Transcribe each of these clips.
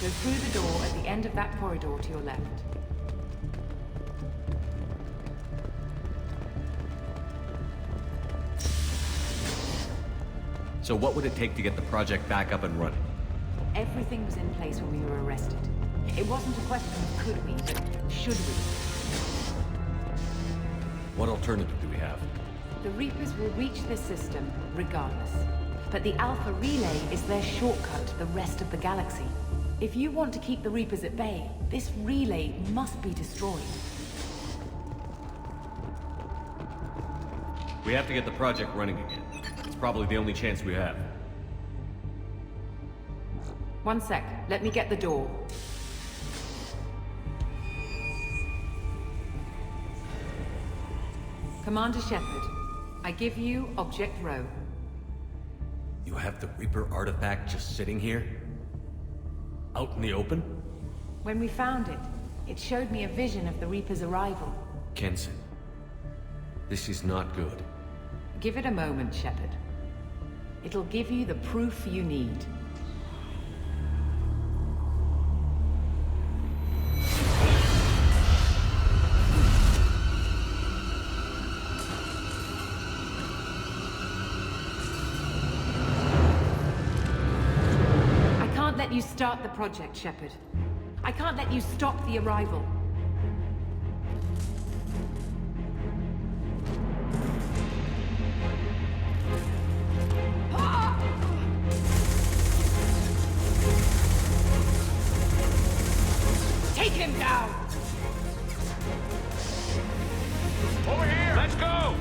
through the door at the end of that corridor to your left. So what would it take to get the project back up and running? Everything was in place when we were arrested. It wasn't a question of could we, but should we. What alternative do we have? The Reapers will reach this system regardless. But the Alpha Relay is their shortcut to the rest of the galaxy. If you want to keep the Reapers at bay, this relay must be destroyed. We have to get the project running again. It's probably the only chance we have. One sec. Let me get the door. Commander Shepard, I give you Object Rho. You have the Reaper artifact just sitting here? Out in the open? When we found it, it showed me a vision of the Reaper's arrival. Kenson, this is not good. Give it a moment, Shepard. It'll give you the proof you need. I can't let you start the project, Shepard. I can't let you stop the arrival. Take him down! Over here! Let's go!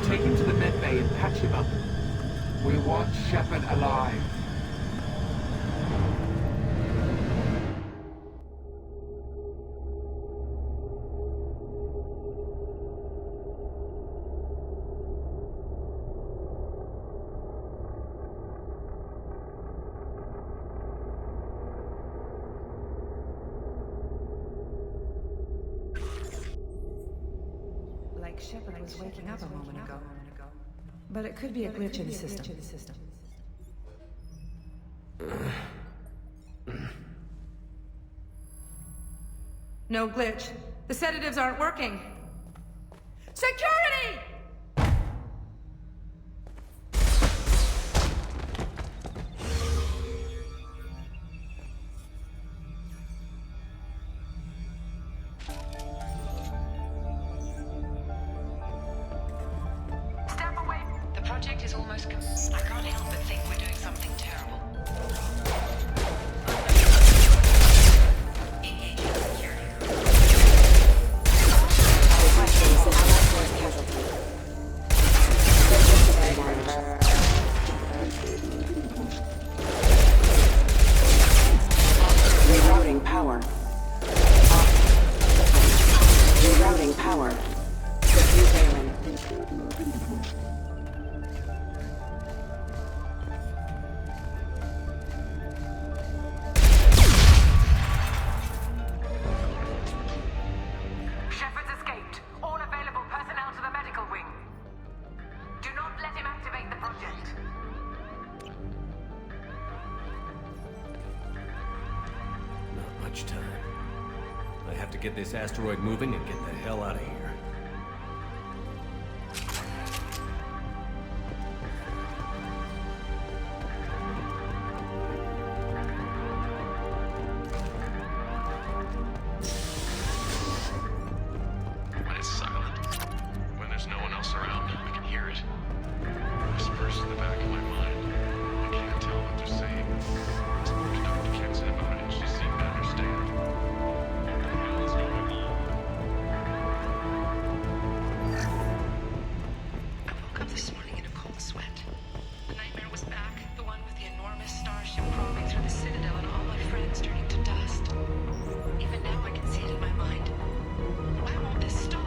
Take him to the med bay and patch him up. We want Shepard alive. Like Shepard was waking up a moment ago. But it could be a glitch in the system. No glitch. The sedatives aren't working. Security! The project is almost I can't help but think we're doing something terrible. Engaging security. Rerouting power. Rerouting power. Defusing. Shepard's escaped. All available personnel to the medical wing. Do not let him activate the project. Not much time. I have to get this asteroid moving and get the hell out of here. When it's silent, when there's no one else around, I can hear it. Whispers in the back of my mind. I can't tell what they're saying. I spoke to Dr. Kenson about it, and she seemed to understand. What the hell is going on? I woke up this morning in a cold sweat. The nightmare was back. The one with the enormous starship crawling through the Citadel and all my friends turning to dust. Even now I can see it in my mind. Why won't this stop?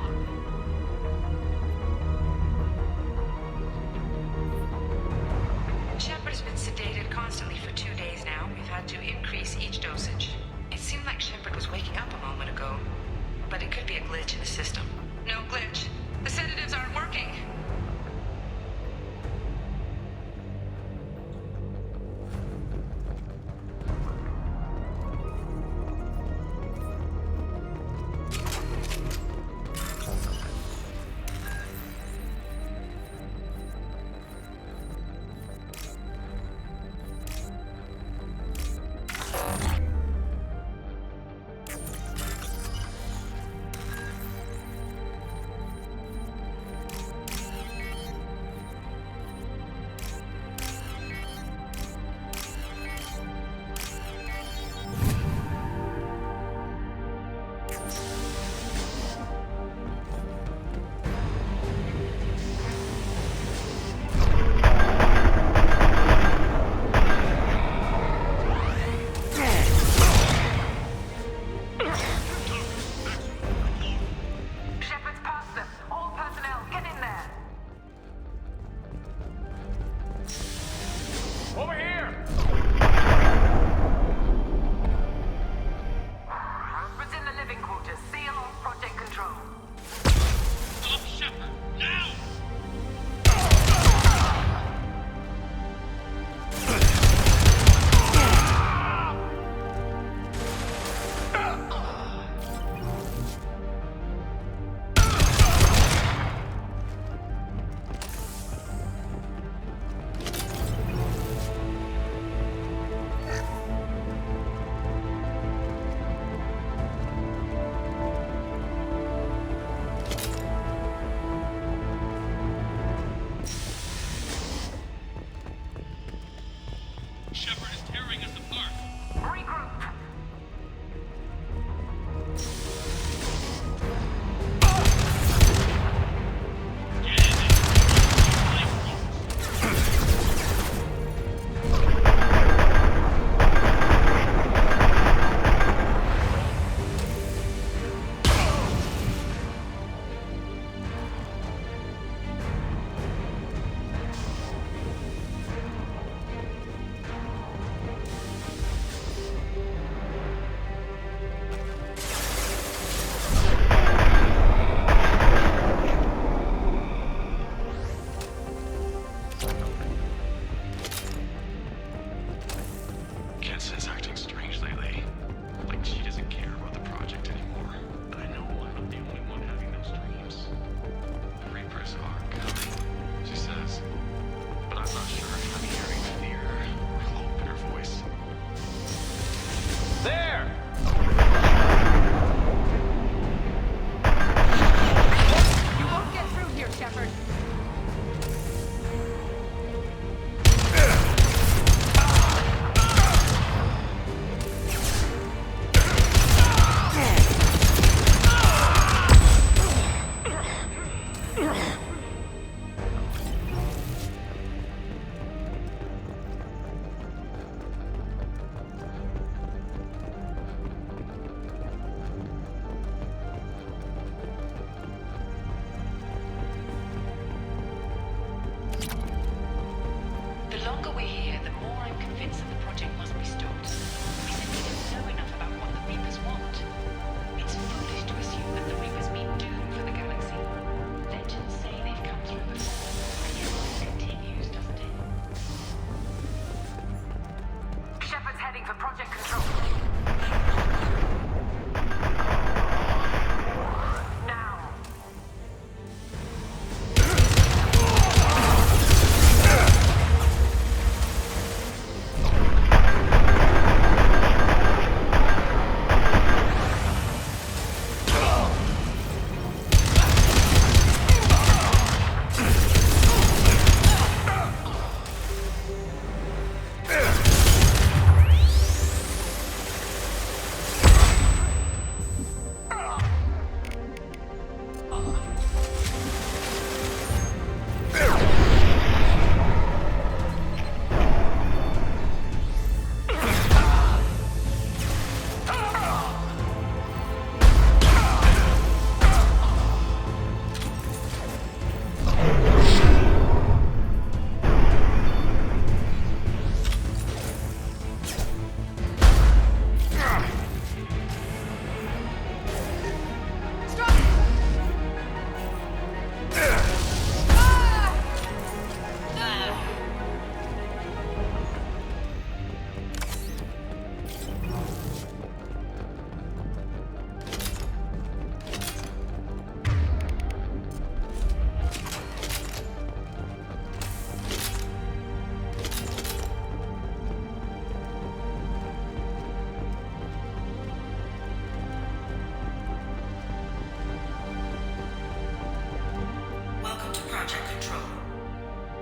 project control.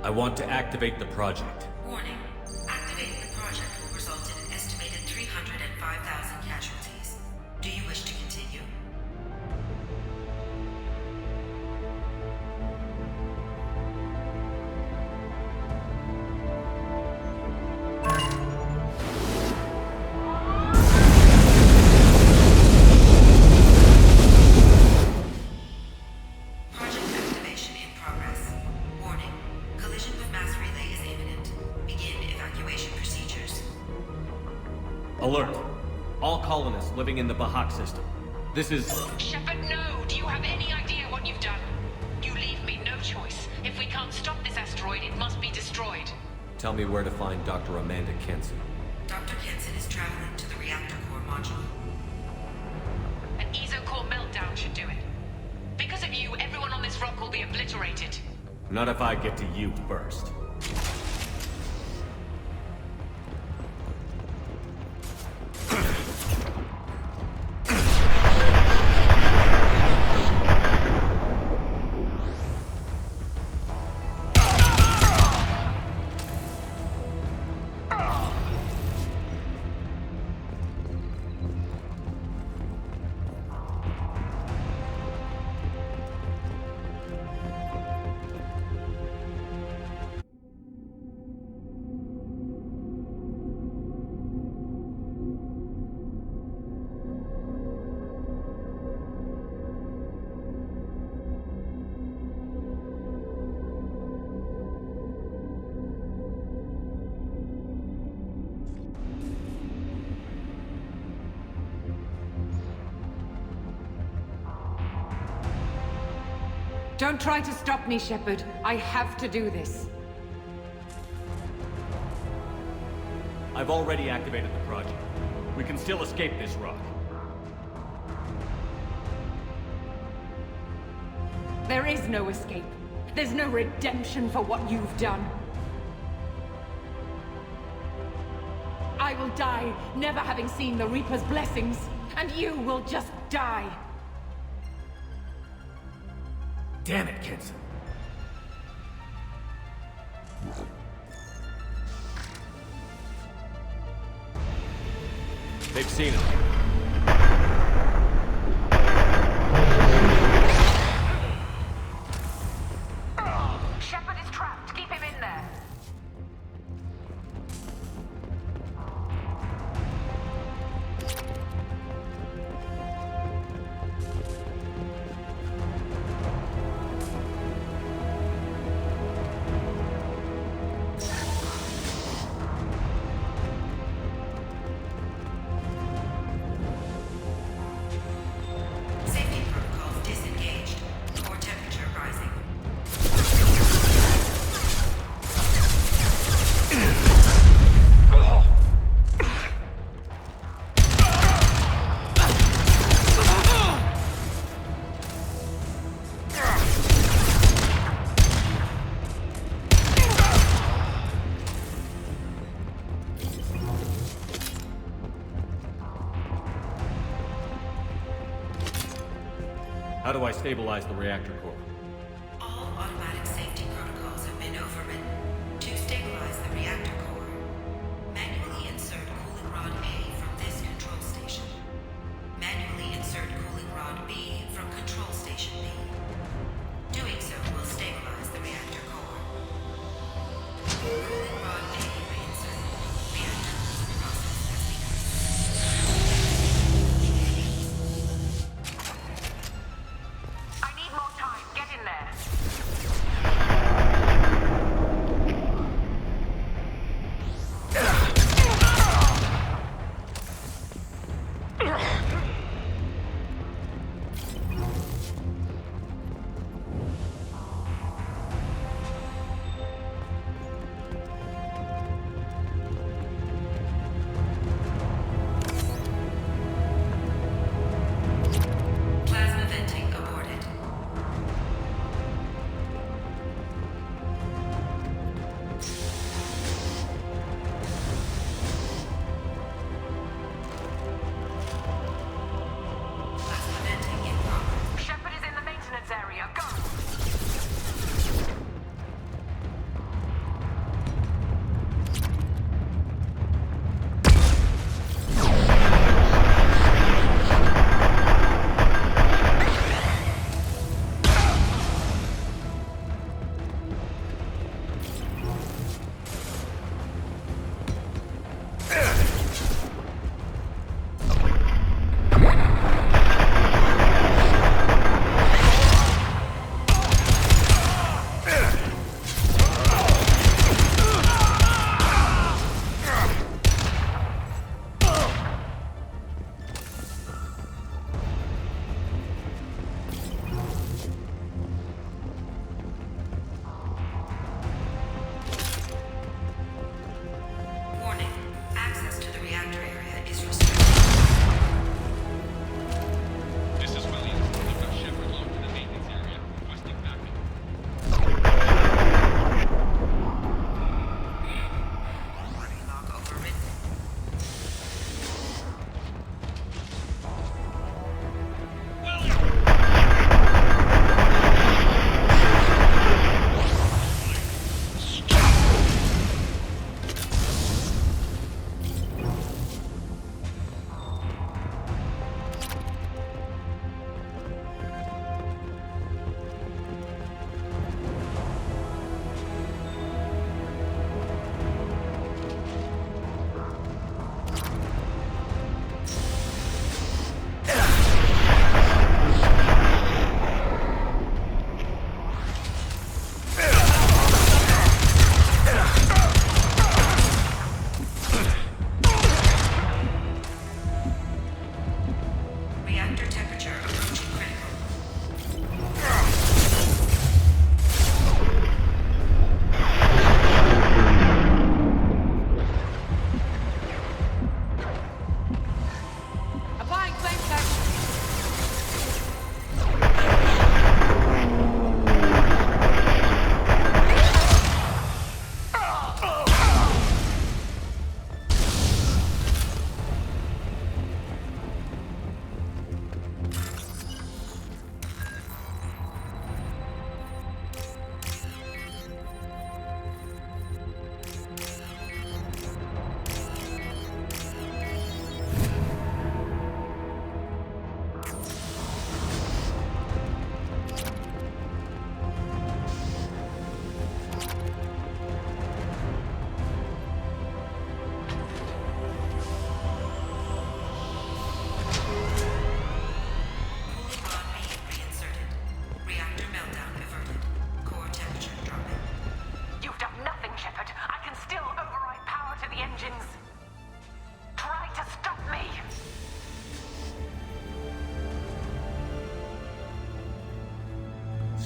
I want to activate the project. Warning. Activating the project will result in an estimated 305,000 casualties. Do you wish to continue? Project activation in progress. Warning. Collision with mass relay is imminent. Begin evacuation procedures. Alert! All colonists living in the Bahak system. This is... Shepard, no! Do you have any idea what you've done? You leave me no choice. If we can't stop this asteroid, it must be destroyed. Tell me where to find Dr. Amanda Kenson. Dr. Kenson is traveling to the reactor core module. An ESO-core meltdown should do it. Because of you, everyone on this rock will be obliterated. Not if I get to you first. Don't try to stop me, Shepard. I have to do this. I've already activated the project. We can still escape this rock. There is no escape. There's no redemption for what you've done. I will die, never having seen the Reaper's blessings, and you will just die. Damn it, Kenson. They've seen him. Shepard is trapped. Keep him in there. Safety protocols disengaged. Core temperature rising. How do I stabilize the reactor core? All automatic safety protocols have been overridden. To stabilize the reactor core, manually insert cooling rod A from this control station. Manually insert cooling rod B from control station B. Doing so will stabilize the reactor core. Cooling rod A reinserted. Reactor cooling process has begun. I need more time. Get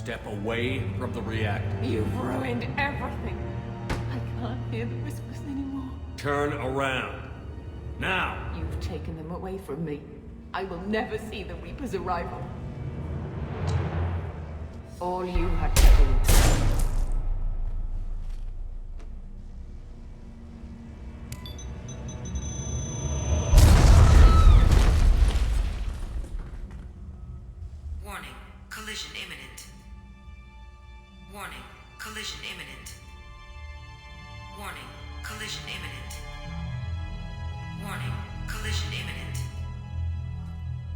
step away from the reactor. You've ruined everything. I can't hear the whispers anymore. Turn around. Now! You've taken them away from me. I will never see the Reaper's arrival. All you had to do. Warning, collision imminent. Warning, collision imminent. Warning, collision imminent. Warning, collision imminent.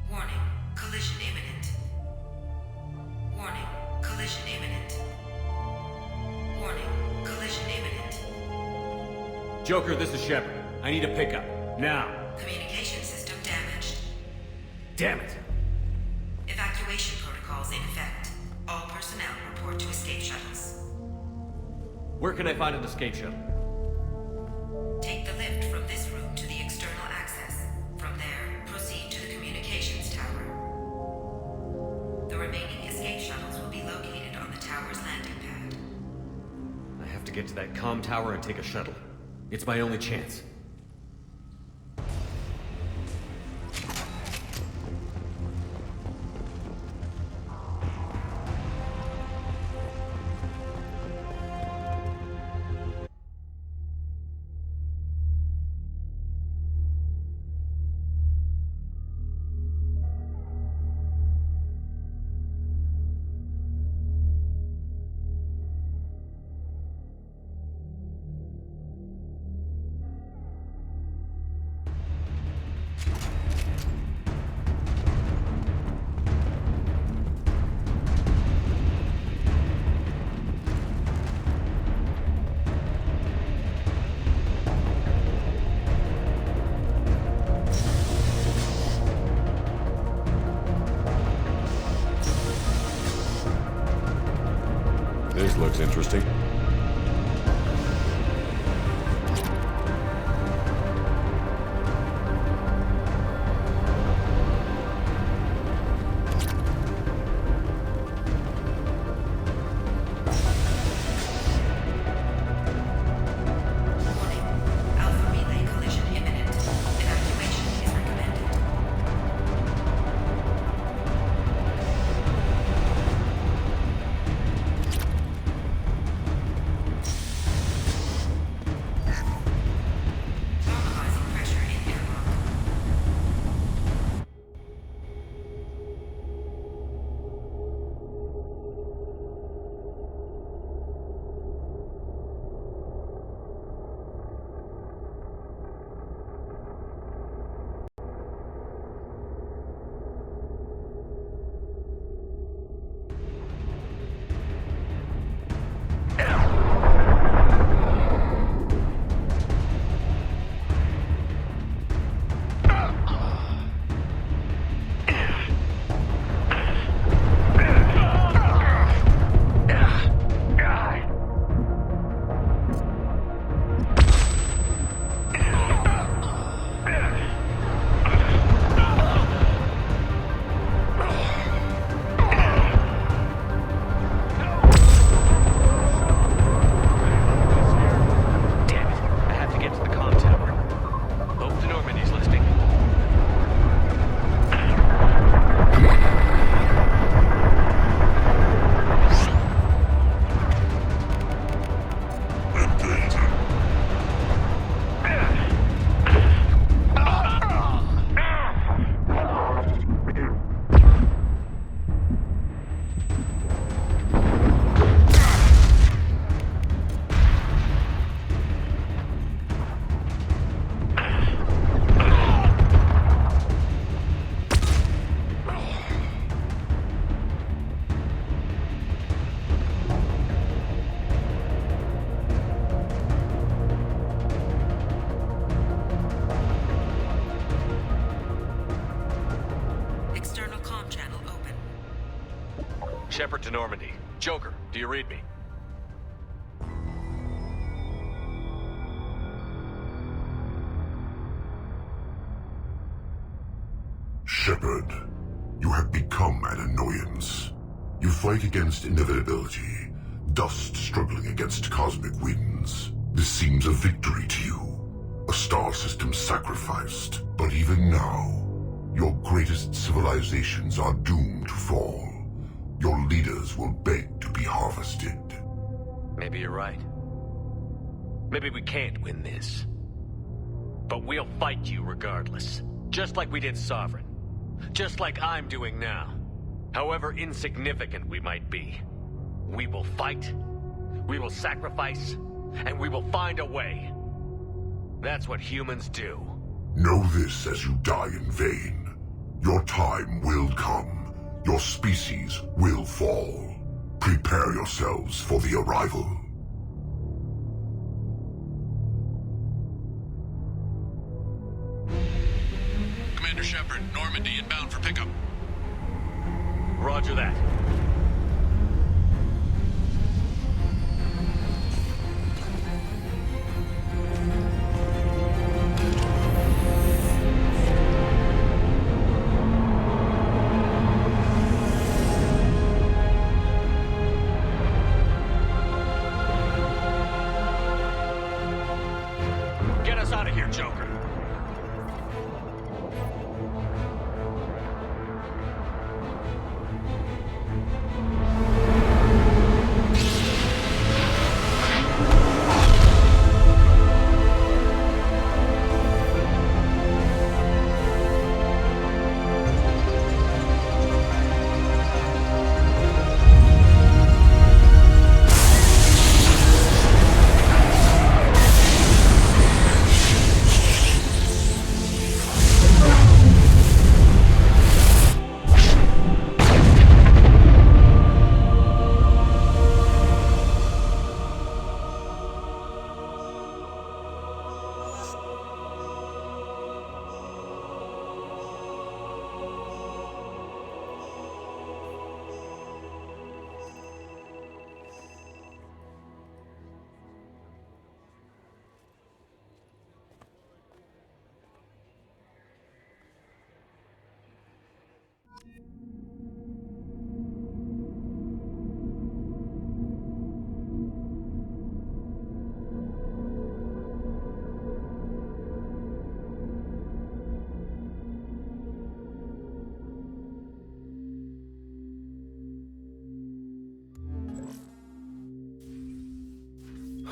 Warning, collision imminent. Warning, collision imminent. Warning, collision imminent. Joker, this is Shepard. I need a pickup. Now. Communication system damaged. Damn it. Evacuation protocols in effect. All personnel report to escape shuttles. Where can I find an escape shuttle? Take the lift from this room to the external access. From there, proceed to the communications tower. The remaining escape shuttles will be located on the tower's landing pad. I have to get to that comm tower and take a shuttle. It's my only chance. This looks interesting. Warning, Alpha Relay collision imminent. Evacuation is recommended. Normalizing pressure in airlock. Damn it. I have to get to the comm tower. Hope the Normandy's listening. External comm channel open. Shepard to Normandy. Joker, do you read me? Shepard, you have become an annoyance. You fight against inevitability, dust struggling against cosmic winds. This seems a victory to you, a star system sacrificed. But even now, your greatest civilizations are doomed to fall. Your leaders will beg to be harvested. Maybe you're right. Maybe we can't win this. But we'll fight you regardless. Just like we did Sovereign. Just like I'm doing now. However insignificant we might be. We will fight, we will sacrifice, and we will find a way. That's what humans do. Know this as you die in vain. Your time will come. Your species will fall. Prepare yourselves for the arrival. Commander Shepard, Normandy inbound for pickup. Roger that. Get us out of here, Joker.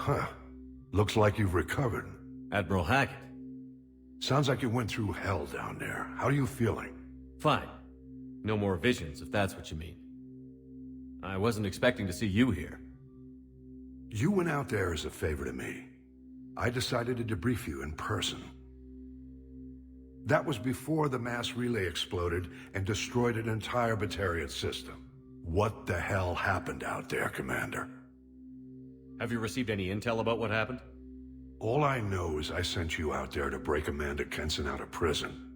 Huh. Looks like you've recovered. Admiral Hackett. Sounds like you went through hell down there. How are you feeling? Fine. No more visions, if that's what you mean. I wasn't expecting to see you here. You went out there as a favor to me. I decided to debrief you in person. That was before the mass relay exploded and destroyed an entire Batarian system. What the hell happened out there, Commander? Have you received any intel about what happened? All I know is I sent you out there to break Amanda Kenson out of prison.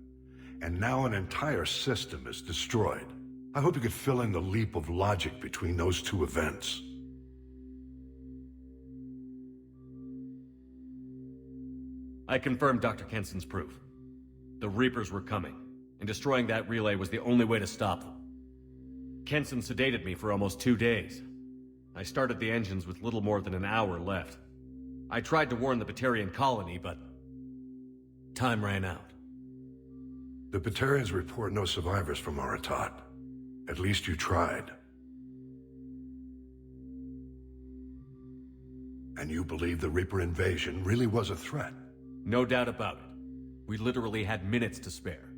And now an entire system is destroyed. I hope you could fill in the leap of logic between those two events. I confirmed Dr. Kenson's proof. The Reapers were coming, and destroying that relay was the only way to stop them. Kenson sedated me for almost 2 days. I started the engines with little more than an hour left. I tried to warn the Batarian colony, but time ran out. The Batarians report no survivors from Aratat. At least you tried. And you believe the Reaper invasion really was a threat? No doubt about it. We literally had minutes to spare.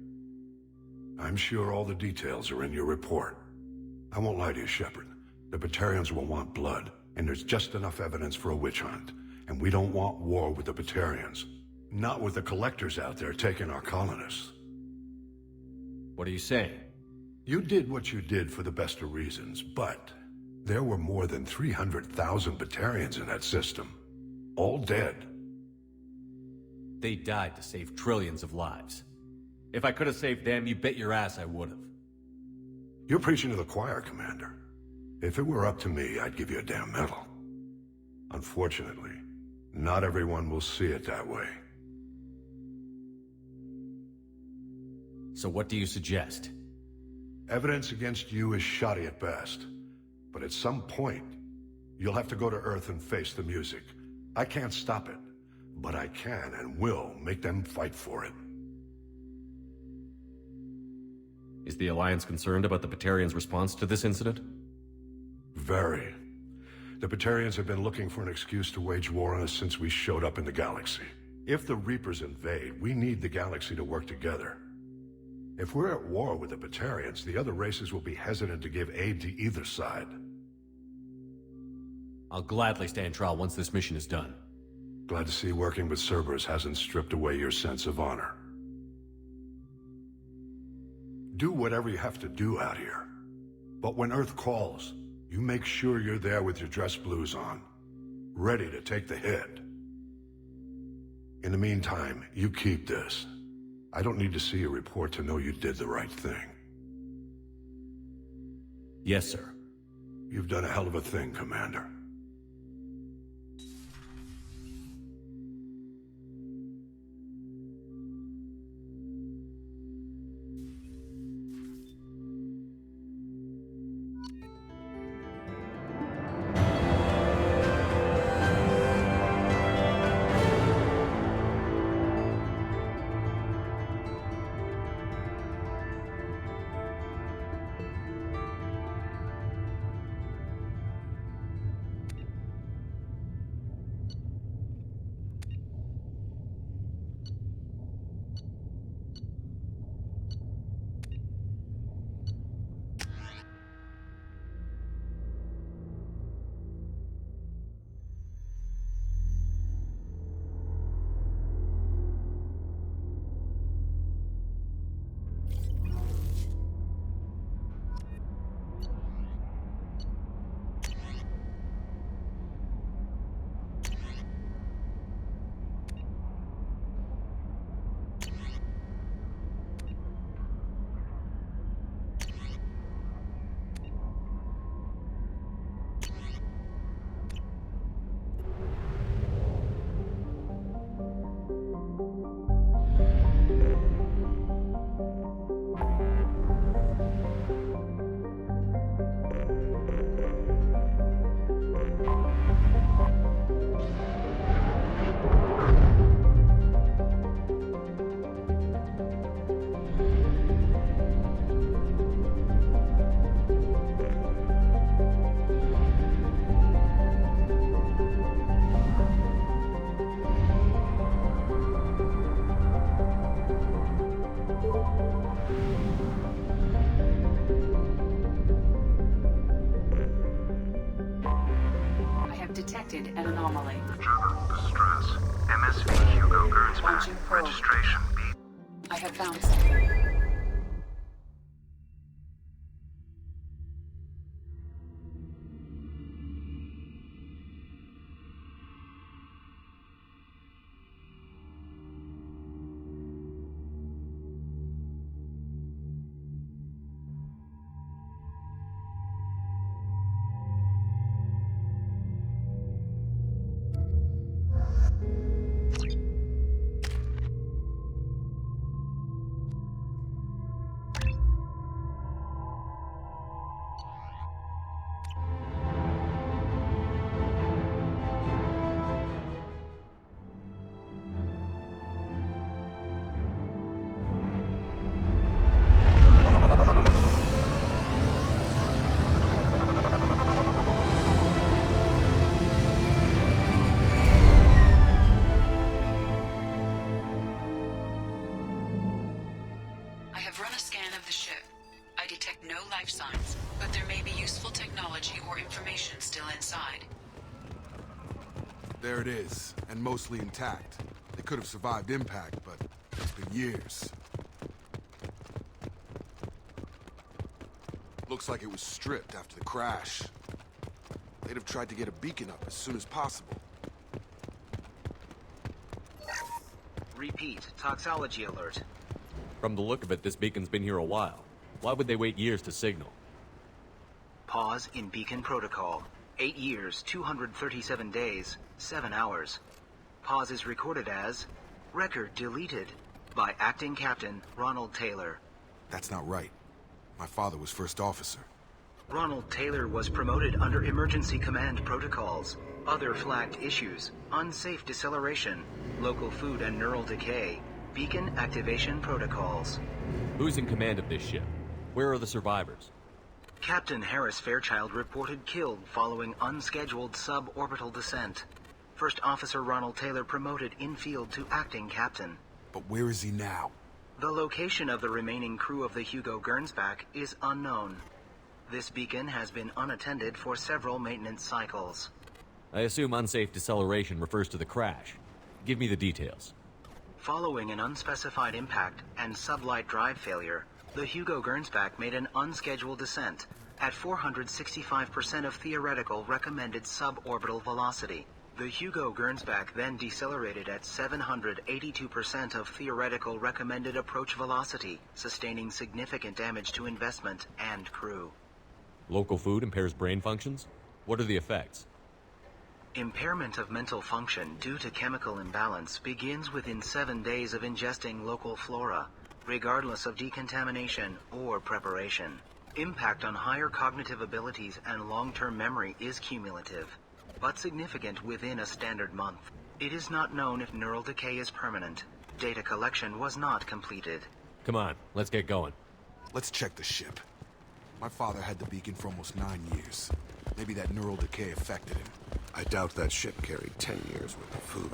I'm sure all the details are in your report. I won't lie to you, Shepard. The Batarians will want blood, and there's just enough evidence for a witch hunt. And we don't want war with the Batarians. Not with the collectors out there taking our colonists. What are you saying? You did what you did for the best of reasons, but there were more than 300,000 Batarians in that system. All dead. They died to save trillions of lives. If I could have saved them, you bet your ass I would have. You're preaching to the choir, Commander. If it were up to me, I'd give you a damn medal. Unfortunately, not everyone will see it that way. So what do you suggest? Evidence against you is shoddy at best. But at some point, you'll have to go to Earth and face the music. I can't stop it, but I can and will make them fight for it. Is the Alliance concerned about the Batarians' response to this incident? Very. The Batarians have been looking for an excuse to wage war on us since we showed up in the galaxy. If the Reapers invade, we need the galaxy to work together. If we're at war with the Batarians, the other races will be hesitant to give aid to either side. I'll gladly stand trial once this mission is done. Glad to see working with Cerberus hasn't stripped away your sense of honor. Do whatever you have to do out here. But when Earth calls, you make sure you're there with your dress blues on, ready to take the hit. In the meantime, you keep this. I don't need to see a report to know you did the right thing. Yes, sir. You've done a hell of a thing, Commander. Detected an anomaly. General distress. MSV Hugo Gernsback. Launching probe. Registration B. I have found something. life signs, but there may be useful technology or information still inside. There it is, and mostly intact. They could have survived impact, but it's been years. Looks like it was stripped after the crash. They'd have tried to get a beacon up as soon as possible. Repeat, toxology alert. From the look of it, this beacon's been here a while. Why would they wait years to signal? Pause in beacon protocol. 8 years, 237 days, 7 hours. Pause is recorded as record deleted by Acting Captain Ronald Taylor. That's not right. My father was first officer. Ronald Taylor was promoted under emergency command protocols. Other flagged issues: unsafe deceleration, local food and neural decay, beacon activation protocols. Who's in command of this ship? Where are the survivors? Captain Harris Fairchild reported killed following unscheduled suborbital descent. First Officer Ronald Taylor promoted in-field to acting captain. But where is he now? The location of the remaining crew of the Hugo Gernsback is unknown. This beacon has been unattended for several maintenance cycles. I assume unsafe deceleration refers to the crash. Give me the details. Following an unspecified impact and sublight drive failure, the Hugo Gernsback made an unscheduled descent at 465% of theoretical recommended suborbital velocity. The Hugo Gernsback then decelerated at 782% of theoretical recommended approach velocity, sustaining significant damage to investment and crew. Local food impairs brain functions? What are the effects? Impairment of mental function due to chemical imbalance begins within 7 days of ingesting local flora, regardless of decontamination or preparation. Impact on higher cognitive abilities and long-term memory is cumulative, but significant within a standard month. It is not known if neural decay is permanent. Data collection was not completed. Come on, let's get going. Let's check the ship. My father had the beacon for almost 9 years. Maybe that neural decay affected him. I doubt that ship carried 10 years worth of food.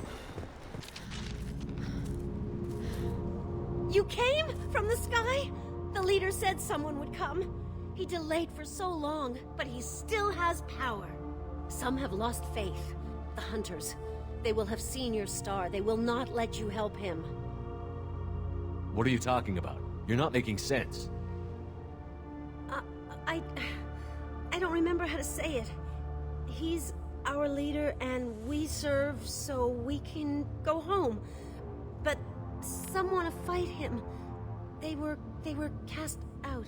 You came? From the sky? The leader said someone would come. He delayed for so long, but he still has power. Some have lost faith. The hunters. They will have seen your star. They will not let you help him. What are you talking about? You're not making sense. I don't remember how to say it. He's our leader and we serve so we can go home. But some want to fight him. They were cast out.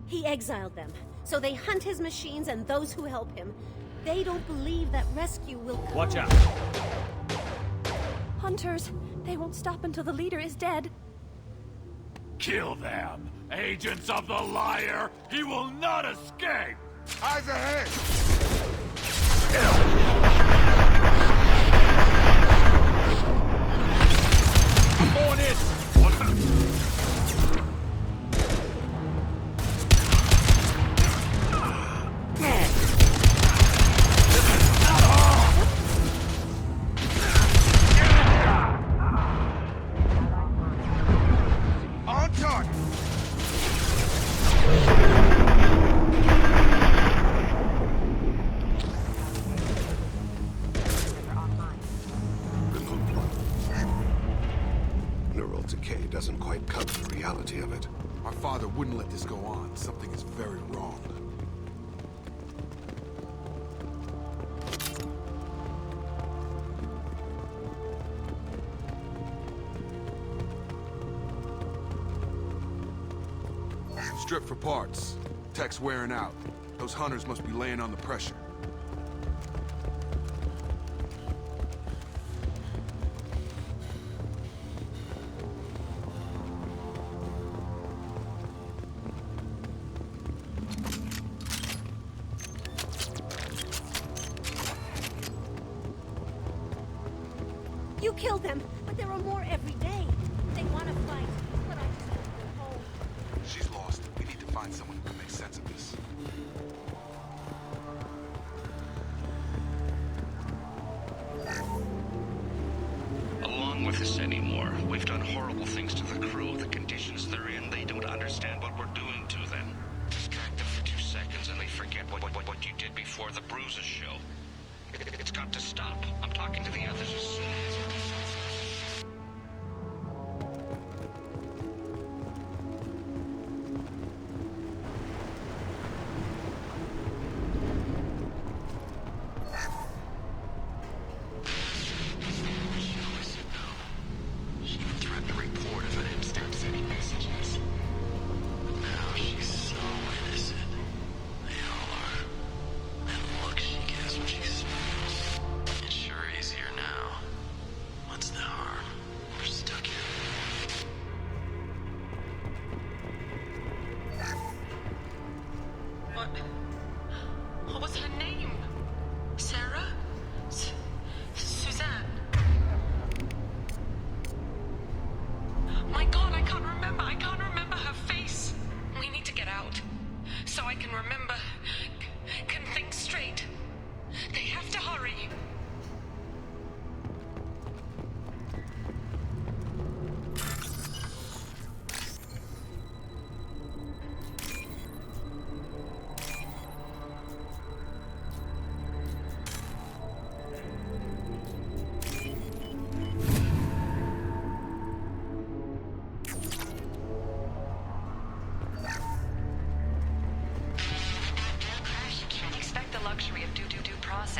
He exiled them, so they hunt his machines and those who help him. They don't believe that rescue will come. Watch out! Hunters, they won't stop until the leader is dead. Kill them! Agents of the liar! He will not escape! Eyes ahead! I'm going in! On target! Neural decay doesn't quite cover the reality of it. My father wouldn't let this go on. Something is very wrong. Strip for parts. Tech's wearing out. Those hunters must be laying on the pressure. You killed them, but there are more every day. They want to fight, but I just want to go home. She's lost. We need to find someone who can make sense of this. Along with us anymore. We've done horrible things to the crew. The conditions they're in, they don't understand what we're doing to them. Distract them for 2 seconds and they forget what you did before the bruises show. It's got to stop. I'm talking to the others as soon as... It sure is here now.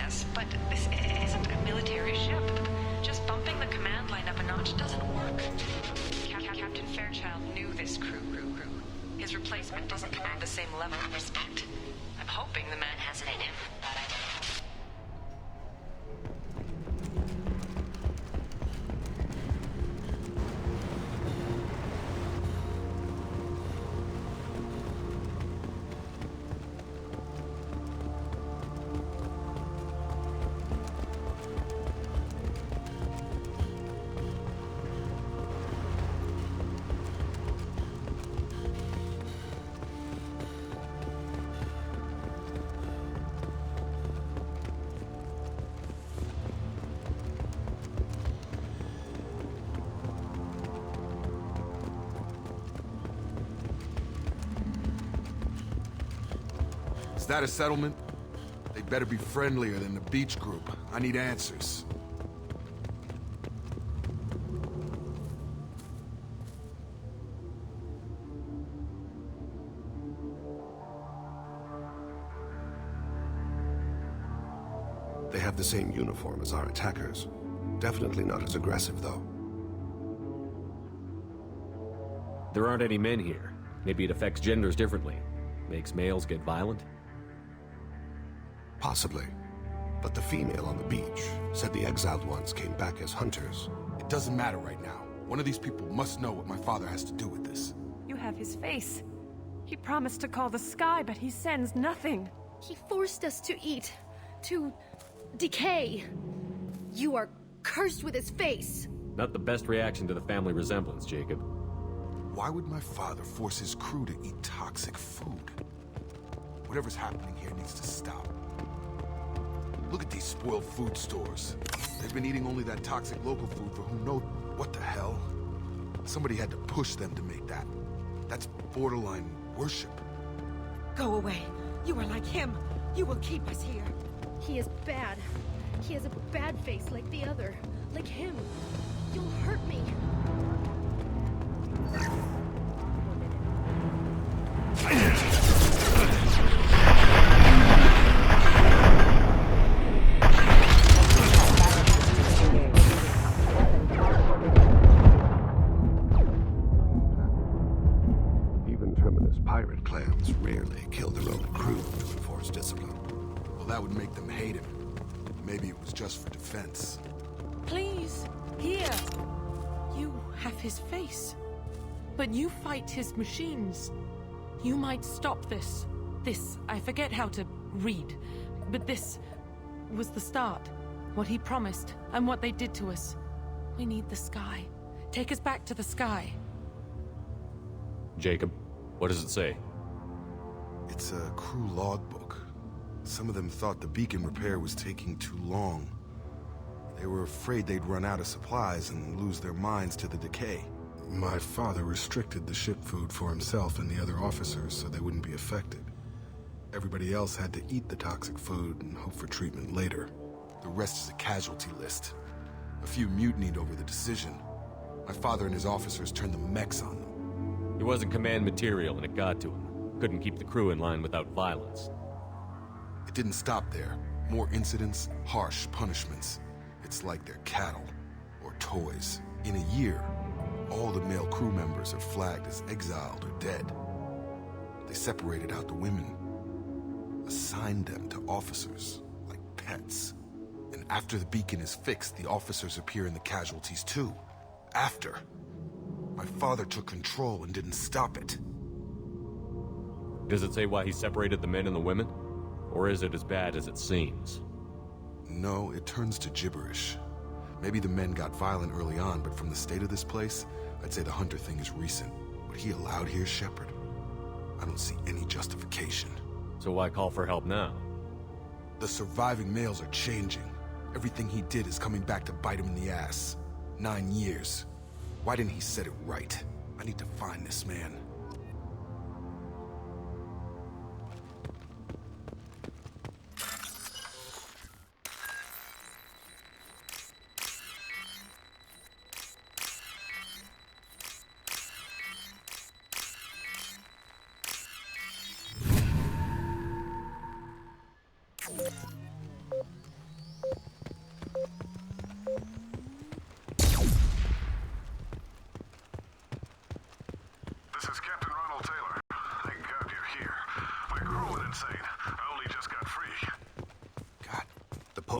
Yes, but this isn't a military ship. Just bumping the command line up a notch doesn't work. Captain Fairchild knew this crew. His replacement doesn't command the same level of respect. I'm hoping the man has it in him. Is that a settlement? They better be friendlier than the beach group. I need answers. They have the same uniform as our attackers. Definitely not as aggressive, though. There aren't any men here. Maybe it affects genders differently. Makes males get violent? Possibly. But the female on the beach said the exiled ones came back as hunters. It doesn't matter right now. One of these people must know what my father has to do with this. You have his face. He promised to call the sky, but he sends nothing. He forced us to eat, to decay. You are cursed with his face. Not the best reaction to the family resemblance, Jacob. Why would my father force his crew to eat toxic food? Whatever's happening here needs to stop. Look at these spoiled food stores. They've been eating only that toxic local food for who knows what the hell. Somebody had to push them to make that. That's borderline worship. Go away. You are like him. You will keep us here. He is bad. He has a bad face like the other. Like him. You'll hurt me. Pirate clans rarely kill their own crew to enforce discipline. Well, that would make them hate him. Maybe it was just for defense. Please, here. You have his face. But you fight his machines. You might stop this. This, I forget how to read. But this was the start. What he promised, and what they did to us. We need the sky. Take us back to the sky. Jacob, what does it say? It's a crew logbook. Some of them thought the beacon repair was taking too long. They were afraid they'd run out of supplies and lose their minds to the decay. My father restricted the ship food for himself and the other officers so they wouldn't be affected. Everybody else had to eat the toxic food and hope for treatment later. The rest is a casualty list. A few mutinied over the decision. My father and his officers turned the mechs on them. He wasn't command material and it got to him. Couldn't keep the crew in line without violence. It didn't stop there. More incidents, harsh punishments. It's like they're cattle or toys. In a year, all the male crew members are flagged as exiled or dead. They separated out the women, assigned them to officers like pets. And after the beacon is fixed, the officers appear in the casualties too. After. My father took control and didn't stop it. Does it say why he separated the men and the women? Or is it as bad as it seems? No, it turns to gibberish. Maybe the men got violent early on, but from the state of this place, I'd say the Hunter thing is recent. What he allowed here, Shepard, I don't see any justification. So why call for help now? The surviving males are changing. Everything he did is coming back to bite him in the ass. 9 years. Why didn't he set it right? I need to find this man.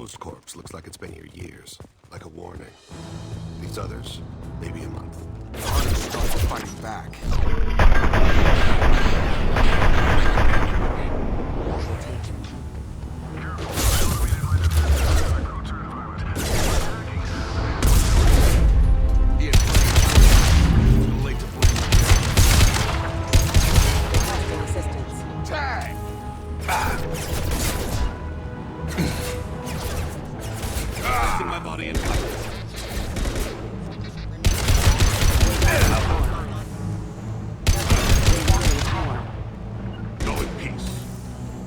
decomposed corpse looks like it's been here years. Like a warning. These others, maybe a month. The hunters started fighting back.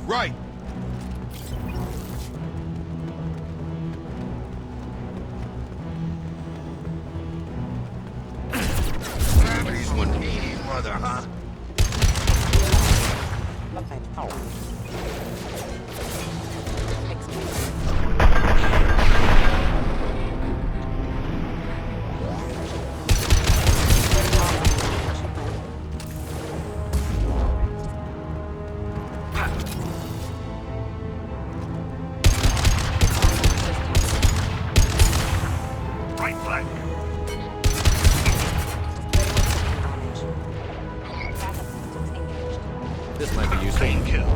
Right! Gravity's 180, mother, huh? This might be useful. Kill.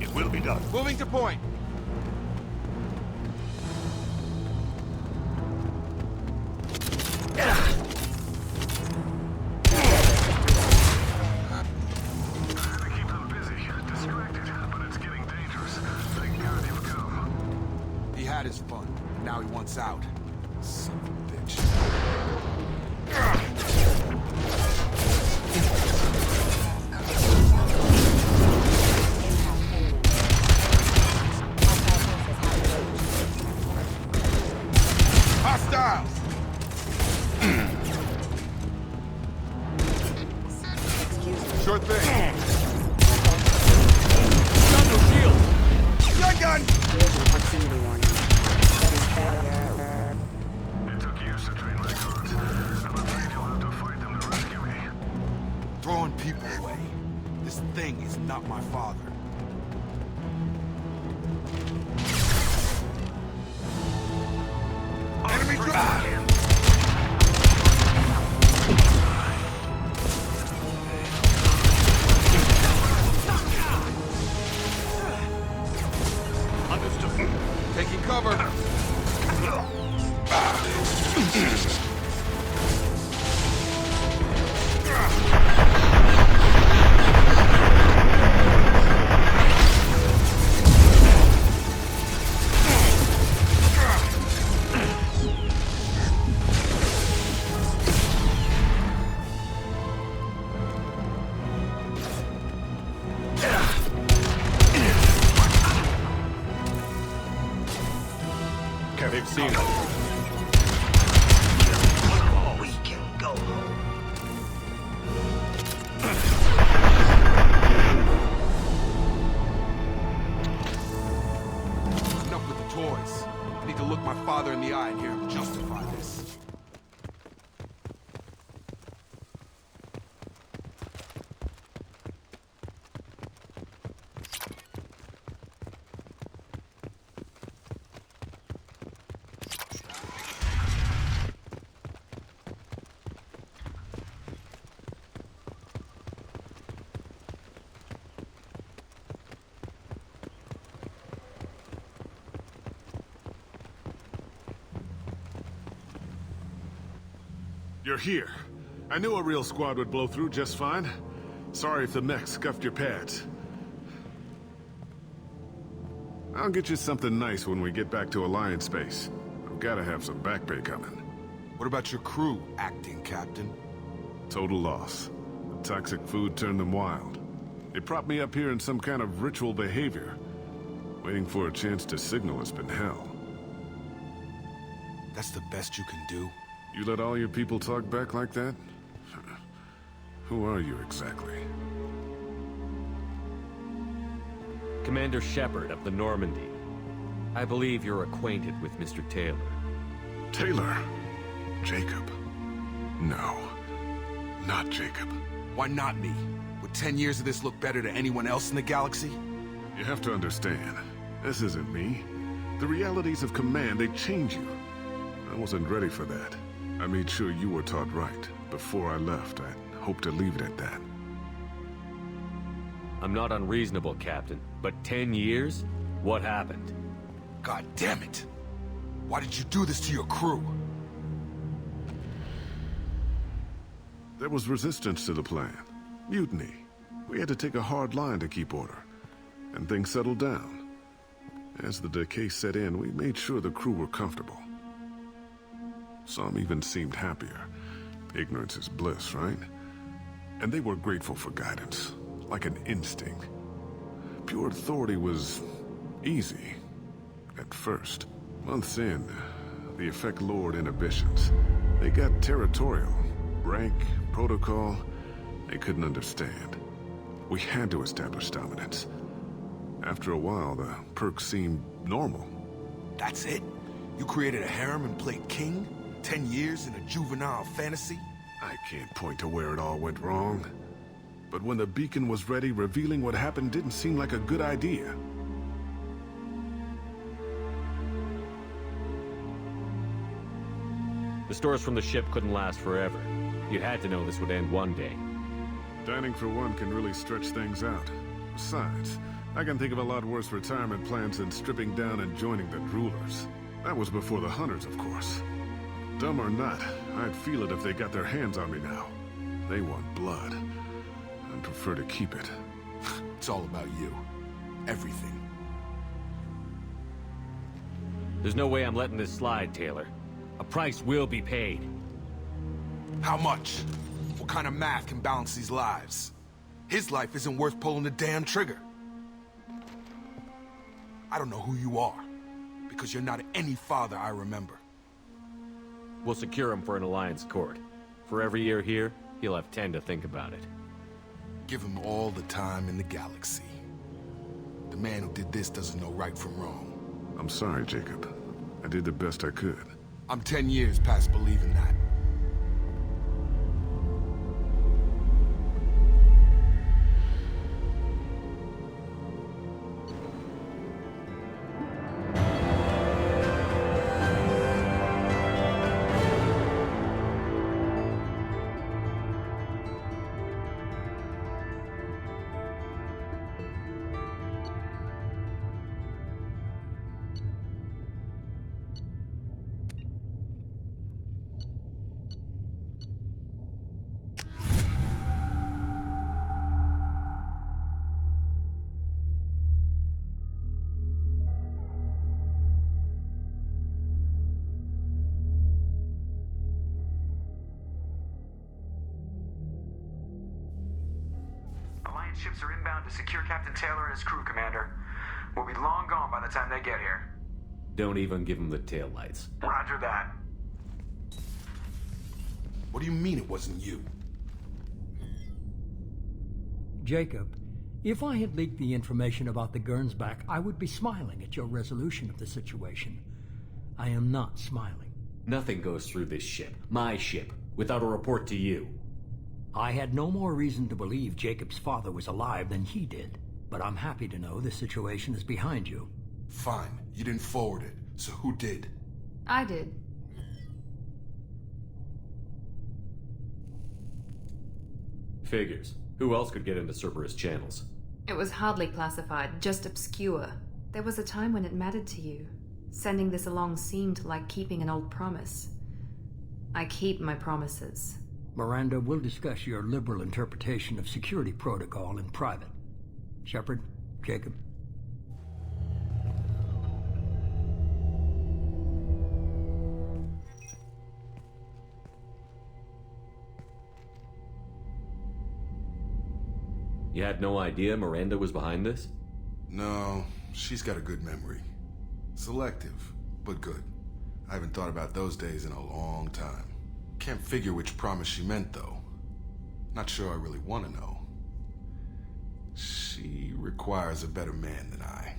It will be done. Moving to point. He had his fun. Now he wants out. Son of a bitch. Hostiles! Sure thing. Gun no shield. Gun! Proximity warning. It took years to train my guards. I'm afraid you'll have to fight them to rescue me. Throwing people away. This thing is not my father. Enemy drop! Understood. Taking cover. They've seen it. We can go home. Enough with the toys. I need to look my father in the eye and hear him justify this. You're here. I knew a real squad would blow through just fine. Sorry if the mech scuffed your pads. I'll get you something nice when we get back to Alliance base. I've gotta have some back pay coming. What about your crew, acting captain? Total loss. The toxic food turned them wild. They propped me up here in some kind of ritual behavior. Waiting for a chance to signal has been hell. That's the best you can do? You let all your people talk back like that? Who are you exactly? Commander Shepard of the Normandy. I believe you're acquainted with Mr. Taylor. Taylor? Jacob? No. Not Jacob. Why not me? Would 10 years of this look better to anyone else in the galaxy? You have to understand, this isn't me. The realities of command, they change you. I wasn't ready for that. I made sure you were taught right. Before I left, I hoped to leave it at that. I'm not unreasonable, Captain, but 10 years? What happened? God damn it! Why did you do this to your crew? There was resistance to the plan. Mutiny. We had to take a hard line to keep order. And things settled down. As the decay set in, we made sure the crew were comfortable. Some even seemed happier. Ignorance is bliss, right? And they were grateful for guidance, like an instinct. Pure authority was easy, at first. Months in, the effect lowered inhibitions. They got territorial. Rank, protocol, they couldn't understand. We had to establish dominance. After a while, the perks seemed normal. That's it? You created a harem and played king? 10 years in a juvenile fantasy? I can't point to where it all went wrong. But when the beacon was ready, revealing what happened didn't seem like a good idea. The stores from the ship couldn't last forever. You had to know this would end one day. Dining for one can really stretch things out. Besides, I can think of a lot worse retirement plans than stripping down and joining the rulers. That was before the hunters, of course. Dumb or not, I'd feel it if they got their hands on me now. They want blood. I'd prefer to keep it. It's all about you. Everything. There's no way I'm letting this slide, Taylor. A price will be paid. How much? What kind of math can balance these lives? His life isn't worth pulling the damn trigger. I don't know who you are, because you're not any father I remember. We'll secure him for an Alliance court. For every year here, he'll have 10 to think about it. Give him all the time in the galaxy. The man who did this doesn't know right from wrong. I'm sorry, Jacob. I did the best I could. I'm 10 years past believing that. Ships are inbound to secure Captain Taylor and his crew, Commander. We'll be long gone by the time they get here. Don't even give him the taillights. Roger that. What do you mean it wasn't you? Jacob, if I had leaked the information about the Gernsback, I would be smiling at your resolution of the situation. I am not smiling. Nothing goes through this ship, my ship, without a report to you. I had no more reason to believe Jacob's father was alive than he did, but I'm happy to know the situation is behind you. Fine, you didn't forward it, so who did? I did. Figures. Who else could get into Cerberus channels? It was hardly classified, just obscure. There was a time when it mattered to you. Sending this along seemed like keeping an old promise. I keep my promises. Miranda, we'll discuss your liberal interpretation of security protocol in private. Shepard, Jacob. You had no idea Miranda was behind this? No, she's got a good memory. Selective, but good. I haven't thought about those days in a long time. Can't figure which promise she meant, though. Not sure I really want to know. She requires a better man than I.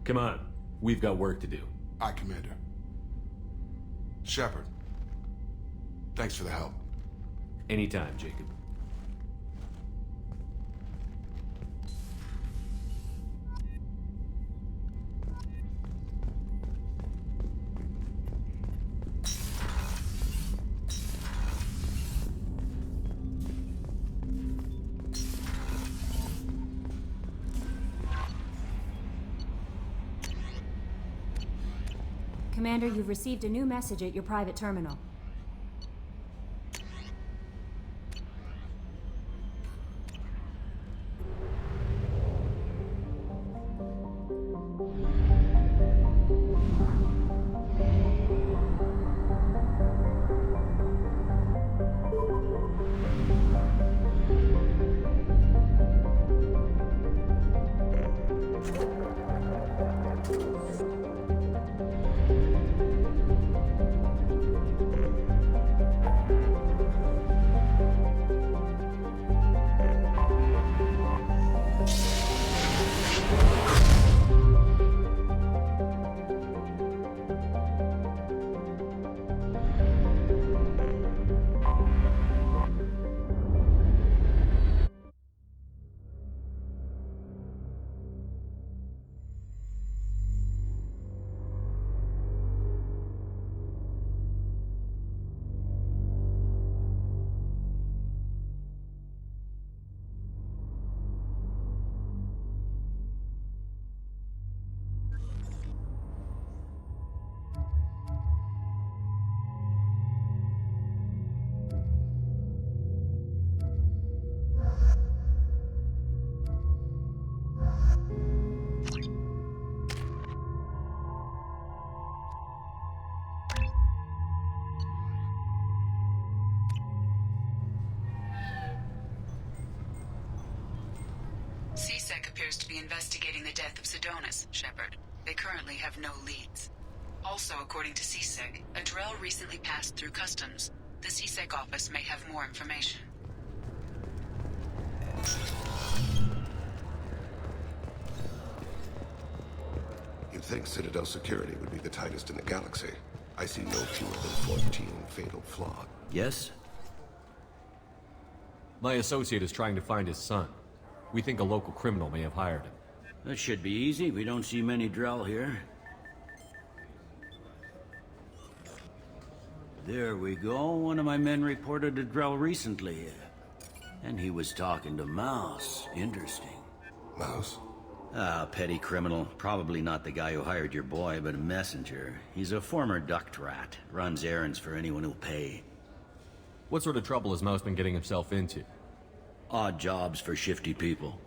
Come on. We've got work to do. Aye, Commander. Shepard. Thanks for the help. Anytime, Jacob. Commander, you've received a new message at your private terminal. CSEC appears to be investigating the death of Sidonis, Shepard. They currently have no leads. Also, according to CSEC, a Drell recently passed through customs. The CSEC office may have more information. You'd think Citadel security would be the tightest in the galaxy. I see no fewer than 14 fatal flaws. Yes? My associate is trying to find his son. We think a local criminal may have hired him. That should be easy. We don't see many Drell here. There we go. One of my men reported a Drell recently. And he was talking to Mouse. Interesting. Mouse? Ah, petty criminal. Probably not the guy who hired your boy, but a messenger. He's a former duct rat. Runs errands for anyone who'll pay. What sort of trouble has Mouse been getting himself into? Odd jobs for shifty people.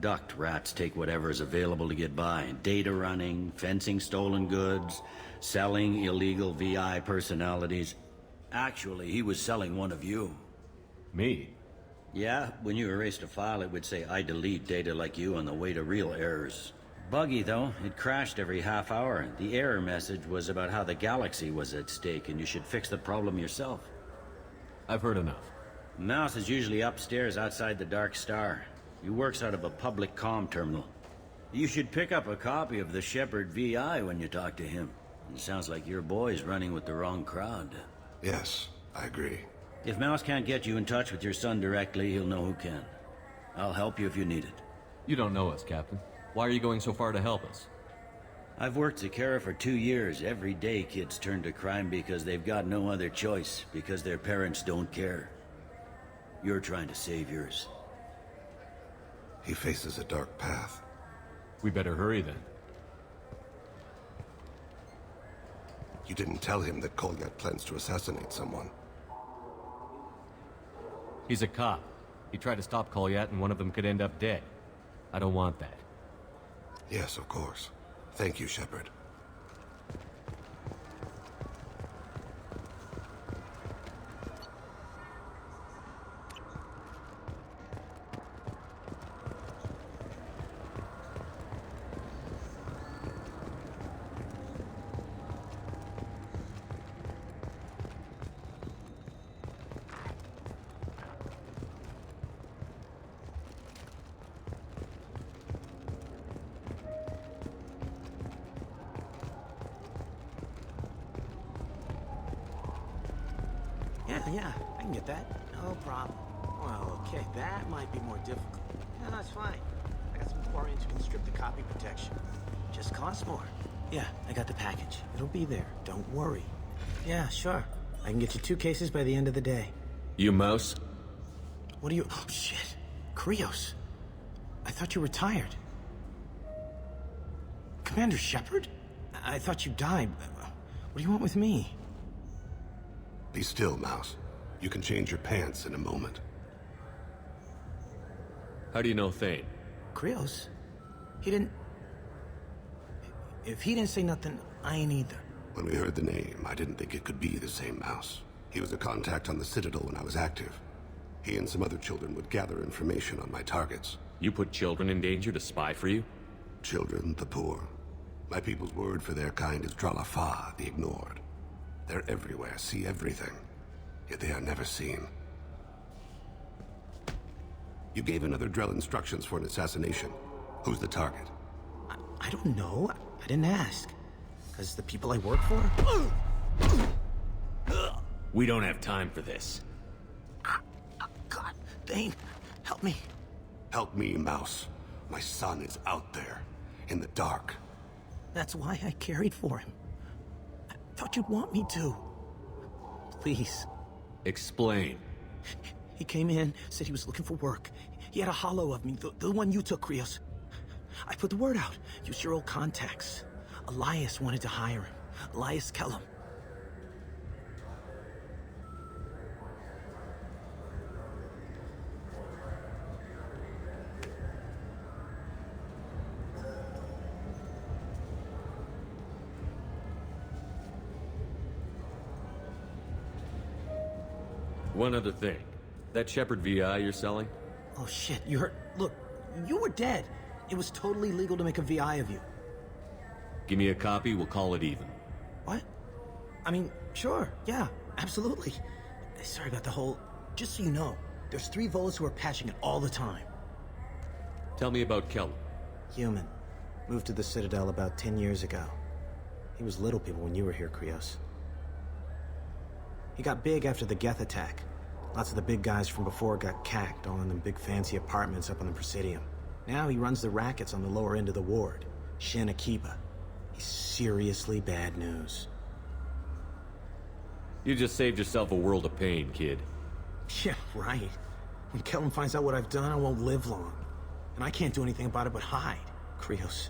Duct rats take whatever is available to get by. Data running, fencing stolen goods, selling illegal VI personalities. Actually, he was selling one of you. Me? Yeah, when you erased a file, it would say, I delete data like you on the way to real errors. Buggy, though. It crashed every half hour. The error message was about how the galaxy was at stake, and you should fix the problem yourself. I've heard enough. Mouse is usually upstairs outside the Dark Star. He works out of a public comm terminal. You should pick up a copy of the Shepard VI when you talk to him. It sounds like your boy's running with the wrong crowd. Yes, I agree. If Mouse can't get you in touch with your son directly, he'll know who can. I'll help you if you need it. You don't know us, Captain. Why are you going so far to help us? I've worked Zakera for 2 years. Every day kids turn to crime because they've got no other choice, because their parents don't care. You're trying to save yours. He faces a dark path. We better hurry then. You didn't tell him that Kolyat plans to assassinate someone. He's a cop. He tried to stop Kolyat and one of them could end up dead. I don't want that. Yes, of course. Thank you, Shepard. Yeah, I can get that. No problem. Well, okay, that might be more difficult. No, that's fine. I got some Quarians who can strip the copy protection. Just costs more. Yeah, I got the package. It'll be there. Don't worry. Yeah, sure. I can get you 2 cases by the end of the day. You mouse? What are you... Oh, shit. Krios. I thought you retired. Commander Shepard? I thought you died. What do you want with me? Be still, Mouse. You can change your pants in a moment. How do you know Thane? Krios? He didn't... If he didn't say nothing, I ain't either. When we heard the name, I didn't think it could be the same Mouse. He was a contact on the Citadel when I was active. He and some other children would gather information on my targets. You put children in danger to spy for you? Children, the poor. My people's word for their kind is Dralafa, the ignored. They're everywhere, see everything. Yet they are never seen. You gave another Drell instructions for an assassination. Who's the target? I don't know. I didn't ask. Because the people I work for? We don't have time for this. God, Thane, help me. Help me, Mouse. My son is out there, in the dark. That's why I carried for him. I thought you'd want me to. Please. Explain. He came in, said he was looking for work. He had a hollow of me, the one you took, Krios. I put the word out. Use your old contacts. Elias wanted to hire him. Elias Kellum. One other thing. That Shepard VI you're selling? Oh shit, you heard... Look, you were dead. It was totally legal to make a VI of you. Give me a copy, we'll call it even. What? I mean, sure, yeah, absolutely. Sorry about the whole... Just so you know, there's 3 Volus who are patching it all the time. Tell me about Kellum. Human. Moved to the Citadel about 10 years ago. He was little people when you were here, Krios. He got big after the Geth attack. Lots of the big guys from before got cacked, all in them big fancy apartments up on the Presidium. Now he runs the rackets on the lower end of the ward. Shin Akiba. He's seriously bad news. You just saved yourself a world of pain, kid. Yeah, right. When Kellum finds out what I've done, I won't live long. And I can't do anything about it but hide. Krios,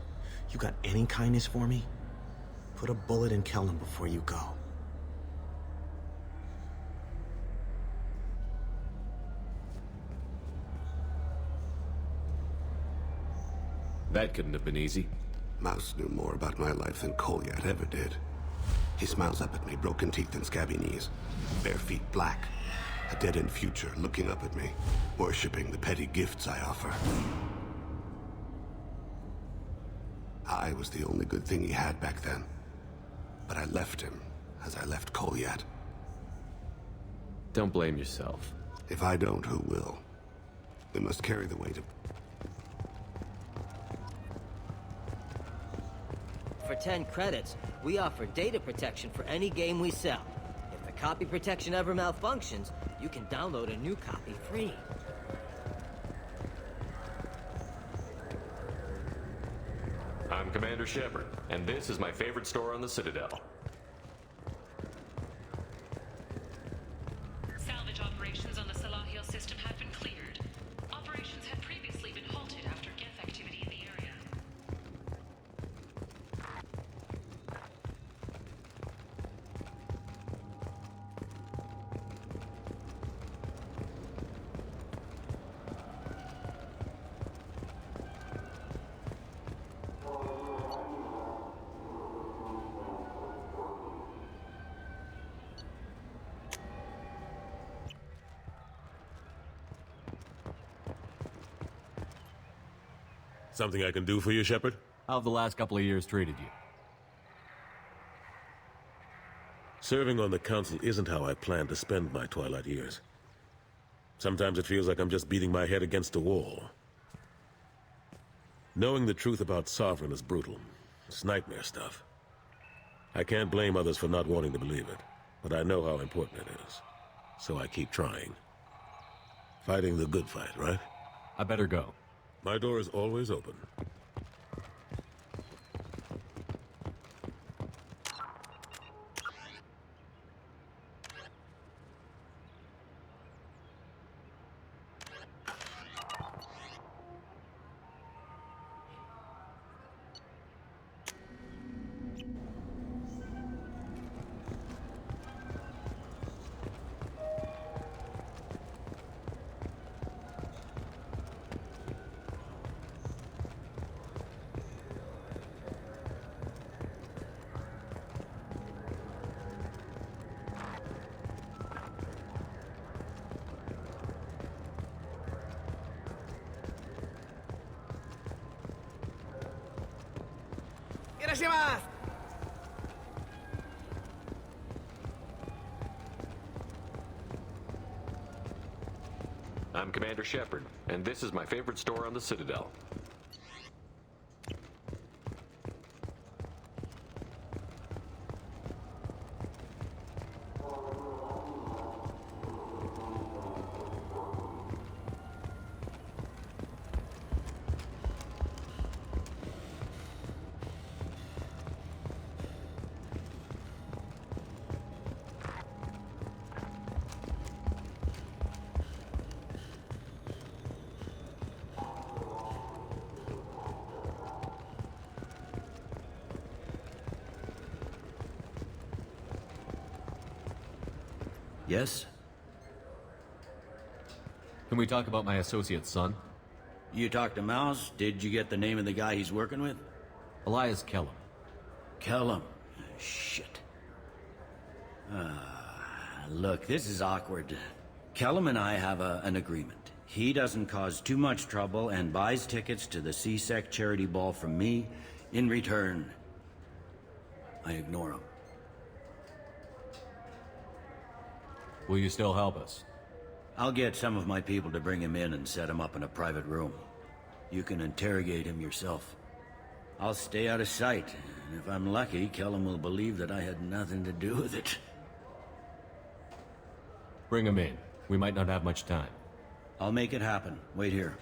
you got any kindness for me? Put a bullet in Kellum before you go. That couldn't have been easy. Mouse knew more about my life than Kolyat ever did. He smiles up at me, broken teeth and scabby knees. Bare feet black. A dead-end future looking up at me, worshipping the petty gifts I offer. I was the only good thing he had back then. But I left him, as I left Kolyat. Don't blame yourself. If I don't, who will? We must carry the weight of... For 10 credits, we offer data protection for any game we sell. If the copy protection ever malfunctions, you can download a new copy free. I'm Commander Shepard, and this is my favorite store on the Citadel. Salvage operations on the Salahil system have been cleared. Operations had previously been halted after Geth activity in the area. Something I can do for you, Shepard? How have the last couple of years treated you? Serving on the Council isn't how I planned to spend my twilight years. Sometimes it feels like I'm just beating my head against a wall. Knowing the truth about Sovereign is brutal. It's nightmare stuff. I can't blame others for not wanting to believe it, but I know how important it is. so I keep trying. Fighting the good fight, right? I better go. My door is always open. I'm Commander Shepard, and this is my favorite store on the Citadel. Yes? Can we talk about my associate's son? You talked to Mouse? Did you get the name of the guy he's working with? Elias Kellum. Kellum? Shit. Look, this is awkward. Kellum and I have an agreement. He doesn't cause too much trouble and buys tickets to the CSEC charity ball from me. In return, I ignore him. Will you still help us? I'll get some of my people to bring him in and set him up in a private room. You can interrogate him yourself. I'll stay out of sight, and if I'm lucky, Kellum will believe that I had nothing to do with it. Bring him in. We might not have much time. I'll make it happen. Wait here.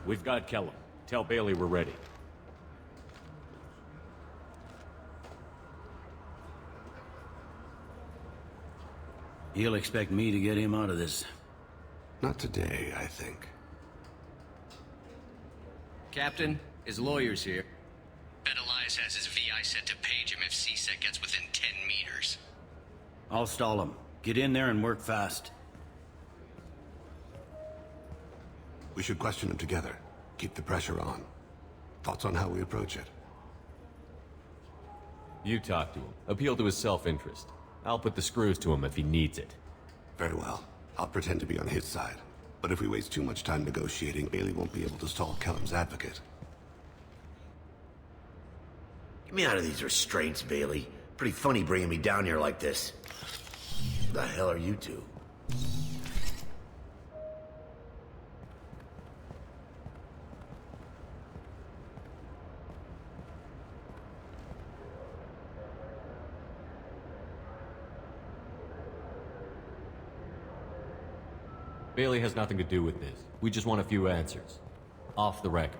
We've got Kellum. Tell Bailey we're ready. He'll expect me to get him out of this. Not today, I think. Captain, his lawyer's here. Bet Elias has his VI set to page him if CSEC gets within 10 meters. I'll stall him. Get in there and work fast. We should question him together. Keep the pressure on. Thoughts on how we approach it? You talk to him. Appeal to his self-interest. I'll put the screws to him if he needs it. Very well. I'll pretend to be on his side. But if we waste too much time negotiating, Bailey won't be able to stall Kellum's advocate. Get me out of these restraints, Bailey. Pretty funny bringing me down here like this. Who the hell are you two? Bailey has nothing to do with this. We just want a few answers. Off the record.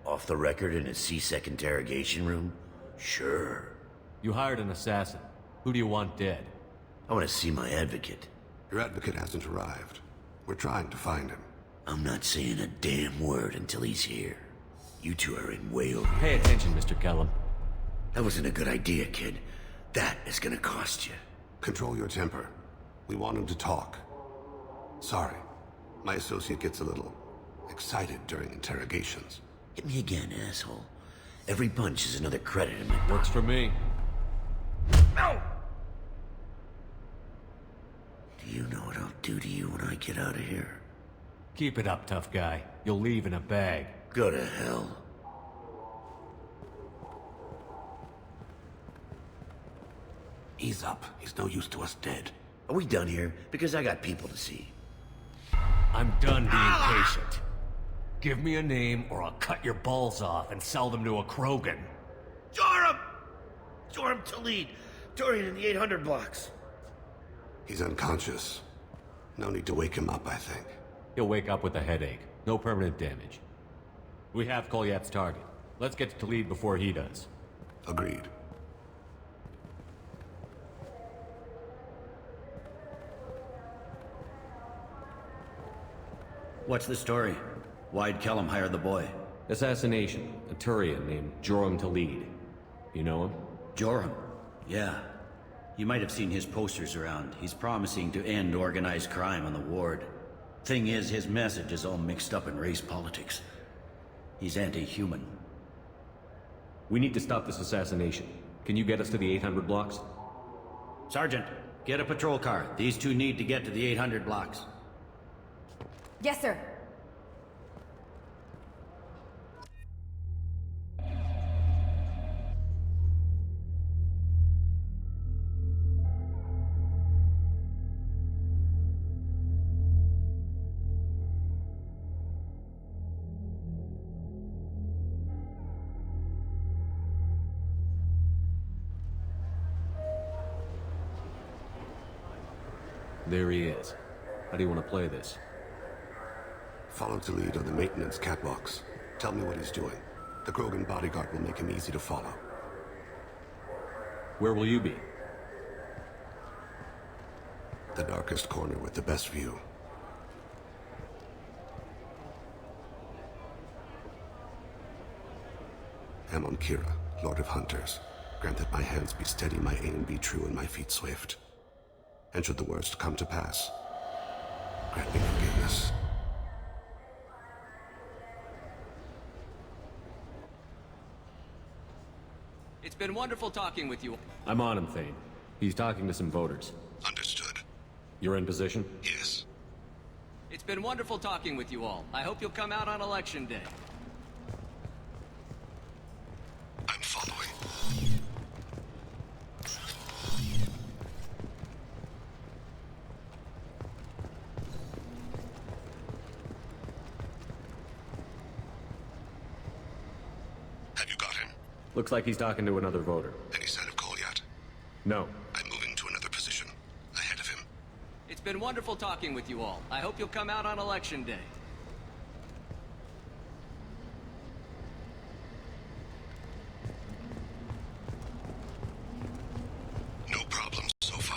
Off the record in a CSEC interrogation room? Sure. You hired an assassin. Who do you want dead? I want to see my advocate. Your advocate hasn't arrived. We're trying to find him. I'm not saying a damn word until he's here. You two are in way over. Pay attention, Mr. Kellum. That wasn't a good idea, kid. That is gonna cost you. Control your temper. We want him to talk. Sorry. My associate gets a little excited during interrogations. Hit me again, asshole. Every punch is another credit in my pocket. Works for me. No! Do you know what I'll do to you when I get out of here? Keep it up, tough guy. You'll leave in a bag. Go to hell. Ease up. He's no use to us dead. Are we done here? Because I got people to see. I'm done being patient. Give me a name or I'll cut your balls off and sell them to a Krogan. Joram! Joram Talid. Dorian in the 800 blocks. He's unconscious. No need to wake him up, I think. He'll wake up with a headache. No permanent damage. We have Kolyat's target. Let's get to Talid before he does. Agreed. What's the story? Why'd Kellum hire the boy? Assassination. A Turian named Joram Talid. You know him? Joram? Yeah. You might have seen his posters around. He's promising to end organized crime on the ward. Thing is, his message is all mixed up in race politics. He's anti-human. We need to stop this assassination. Can you get us to the 800 blocks? Sergeant, get a patrol car. These two need to get to the 800 blocks. Yes, sir. There he is. How do you want to play this? Follow to lead on the maintenance catwalks. Tell me what he's doing. The Krogan bodyguard will make him easy to follow. Where will you be? The darkest corner with the best view. Amon Kira, Lord of Hunters. Grant that my hands be steady, my aim be true, and my feet swift. And should the worst come to pass, grant me forgiveness. It's been wonderful talking with you. I'm on him, Thane. He's talking to some voters. Understood. You're in position? Yes. It's been wonderful talking with you all. I hope you'll come out on Election Day. I'm following. Looks like he's talking to another voter. Any sign of Kolyat? No. I'm moving to another position. Ahead of him. It's been wonderful talking with you all. I hope you'll come out on Election Day. No problems so far.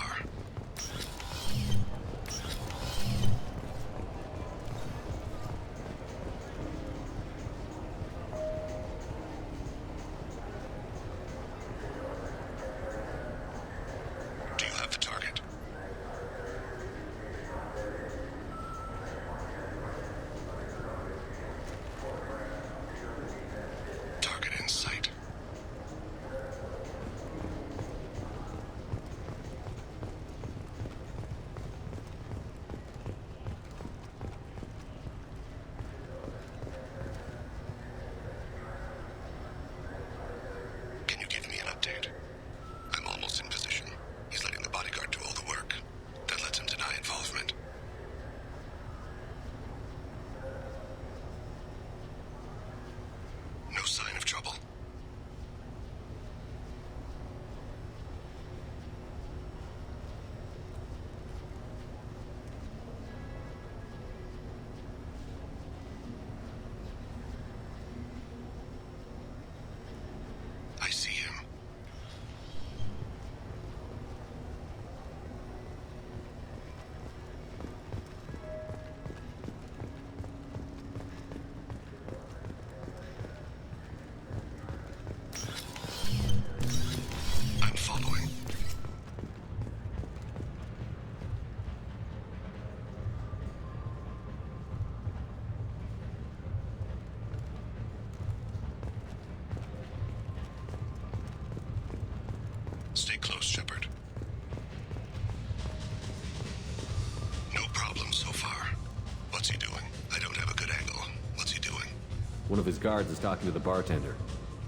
Stay close, Shepard. No problem so far. What's he doing? I don't have a good angle. What's he doing? One of his guards is talking to the bartender.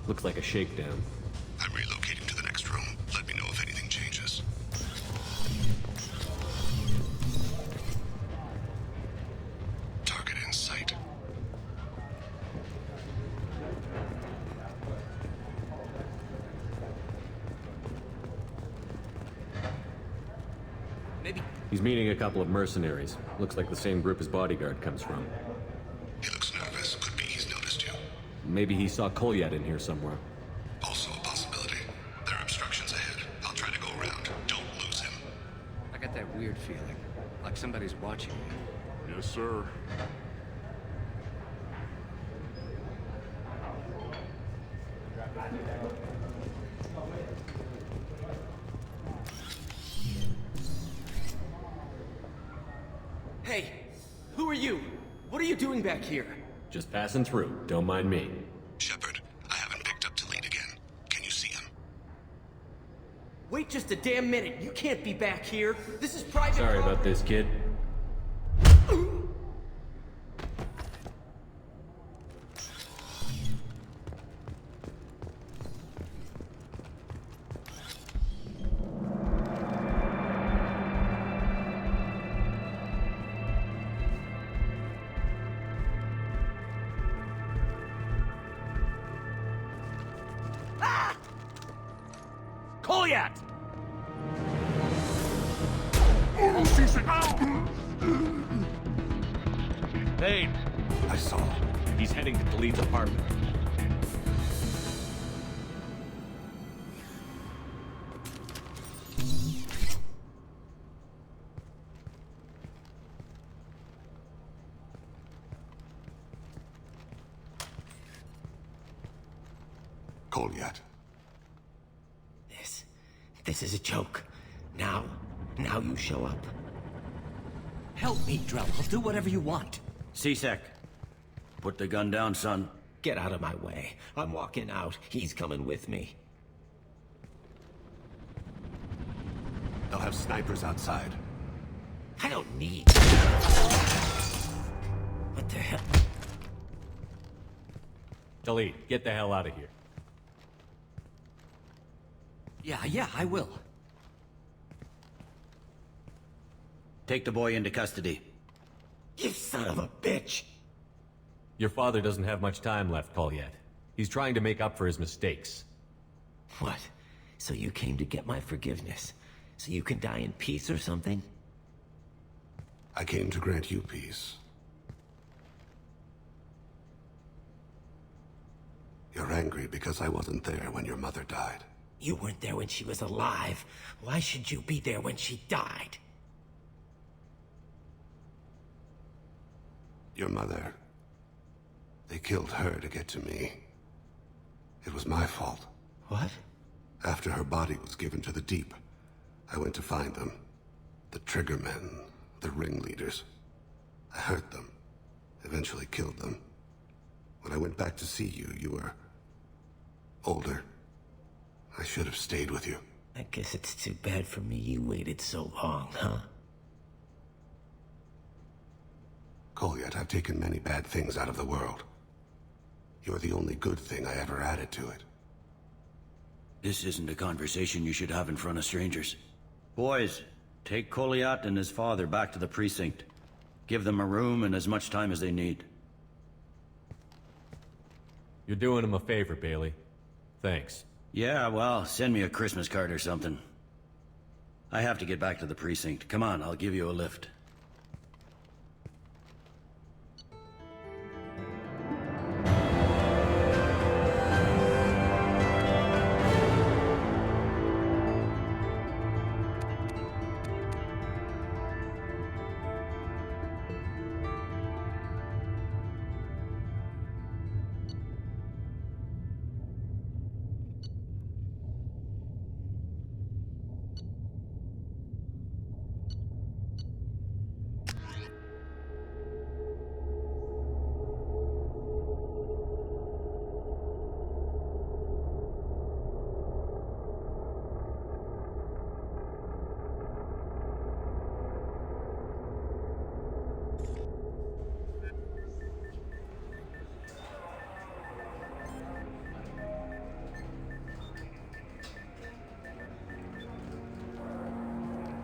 Looks like a shakedown. I'm relocating to the next room. Let me know if anything changes. He's meeting a couple of mercenaries. Looks like the same group his bodyguard comes from. He looks nervous. Could be he's noticed you. Maybe he saw Kolyat in here somewhere. Also a possibility. There are obstructions ahead. I'll try to go around. Don't lose him. I got that weird feeling, like somebody's watching me. Yes, sir. Hey, who are you? What are you doing back here? Just passing through. Don't mind me. Shepard, I haven't picked up Talid again. Can you see him? Wait just a damn minute. You can't be back here. This is private Sorry property. about this, kid. Kolyat! Hey! I saw. He's heading to Talid's apartment. Kolyat. This is a joke. Now you show up. Help me, Drell. I'll do whatever you want. C-Sec. Put the gun down, son. Get out of my way. I'm walking out. He's coming with me. They'll have snipers outside. I don't need... What the hell? Talid, get the hell out of here. Yeah, I will. Take the boy into custody. You son of a bitch! Your father doesn't have much time left, Kolyat. He's trying to make up for his mistakes. What? So you came to get my forgiveness? So you can die in peace or something? I came to grant you peace. You're angry because I wasn't there when your mother died. You weren't there when she was alive. Why should you be there when she died? Your mother... They killed her to get to me. It was my fault. What? After her body was given to the Deep, I went to find them. The Triggermen, the ringleaders. I hurt them. Eventually killed them. When I went back to see you, you were... older. I should have stayed with you. I guess it's too bad for me you waited so long, huh? Kolyat, I've taken many bad things out of the world. You're the only good thing I ever added to it. This isn't a conversation you should have in front of strangers. Boys, take Kolyat and his father back to the precinct. Give them a room and as much time as they need. You're doing him a favor, Bailey. Thanks. Yeah, well, send me a Christmas card or something. I have to get back to the precinct. Come on, I'll give you a lift.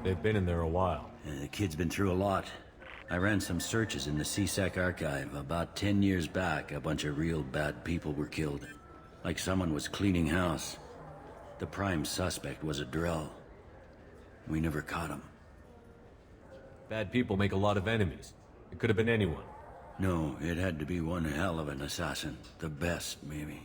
They've been in there a while. The kid's been through a lot. I ran some searches in the C-Sec archive. About 10 years back, a bunch of real bad people were killed. Like someone was cleaning house. The prime suspect was a Drell. We never caught him. Bad people make a lot of enemies. It could have been anyone. No, it had to be one hell of an assassin. The best, maybe.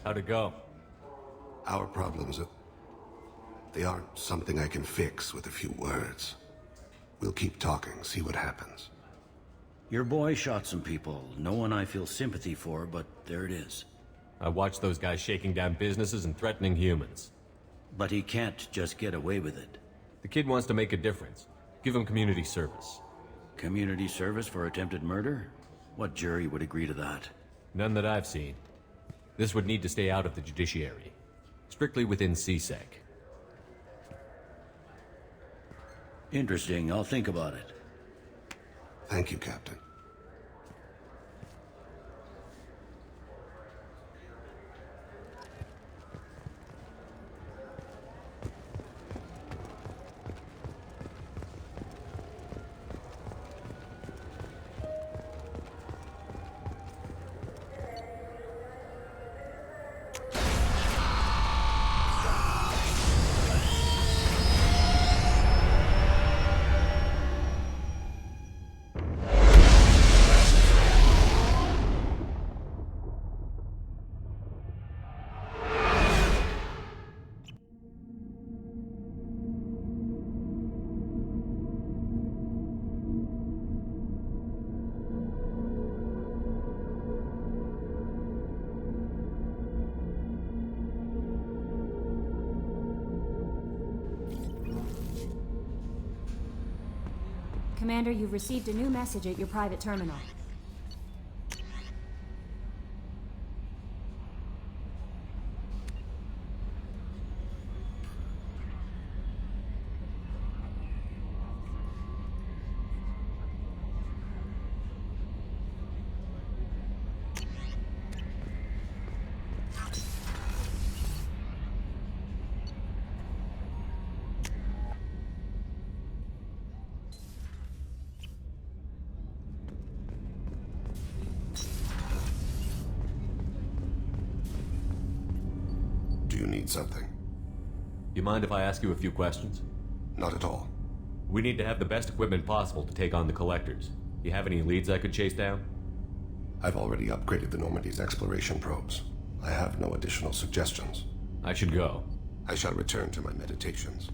How'd it go? Our problems they aren't something I can fix with a few words. We'll keep talking, see what happens. Your boy shot some people. No one I feel sympathy for, but there it is. I watched those guys shaking down businesses and threatening humans. But he can't just get away with it. The kid wants to make a difference. Give him community service. Community service for attempted murder? What jury would agree to that? None that I've seen. This would need to stay out of the judiciary. Strictly within CSEC. Interesting. I'll think about it. Thank you, Captain. Commander, you've received a new message at your private terminal. Do you need something? You mind if I ask you a few questions? Not at all. We need to have the best equipment possible to take on the collectors. You have any leads I could chase down? I've already upgraded the Normandy's exploration probes. I have no additional suggestions. I should go. I shall return to my meditations.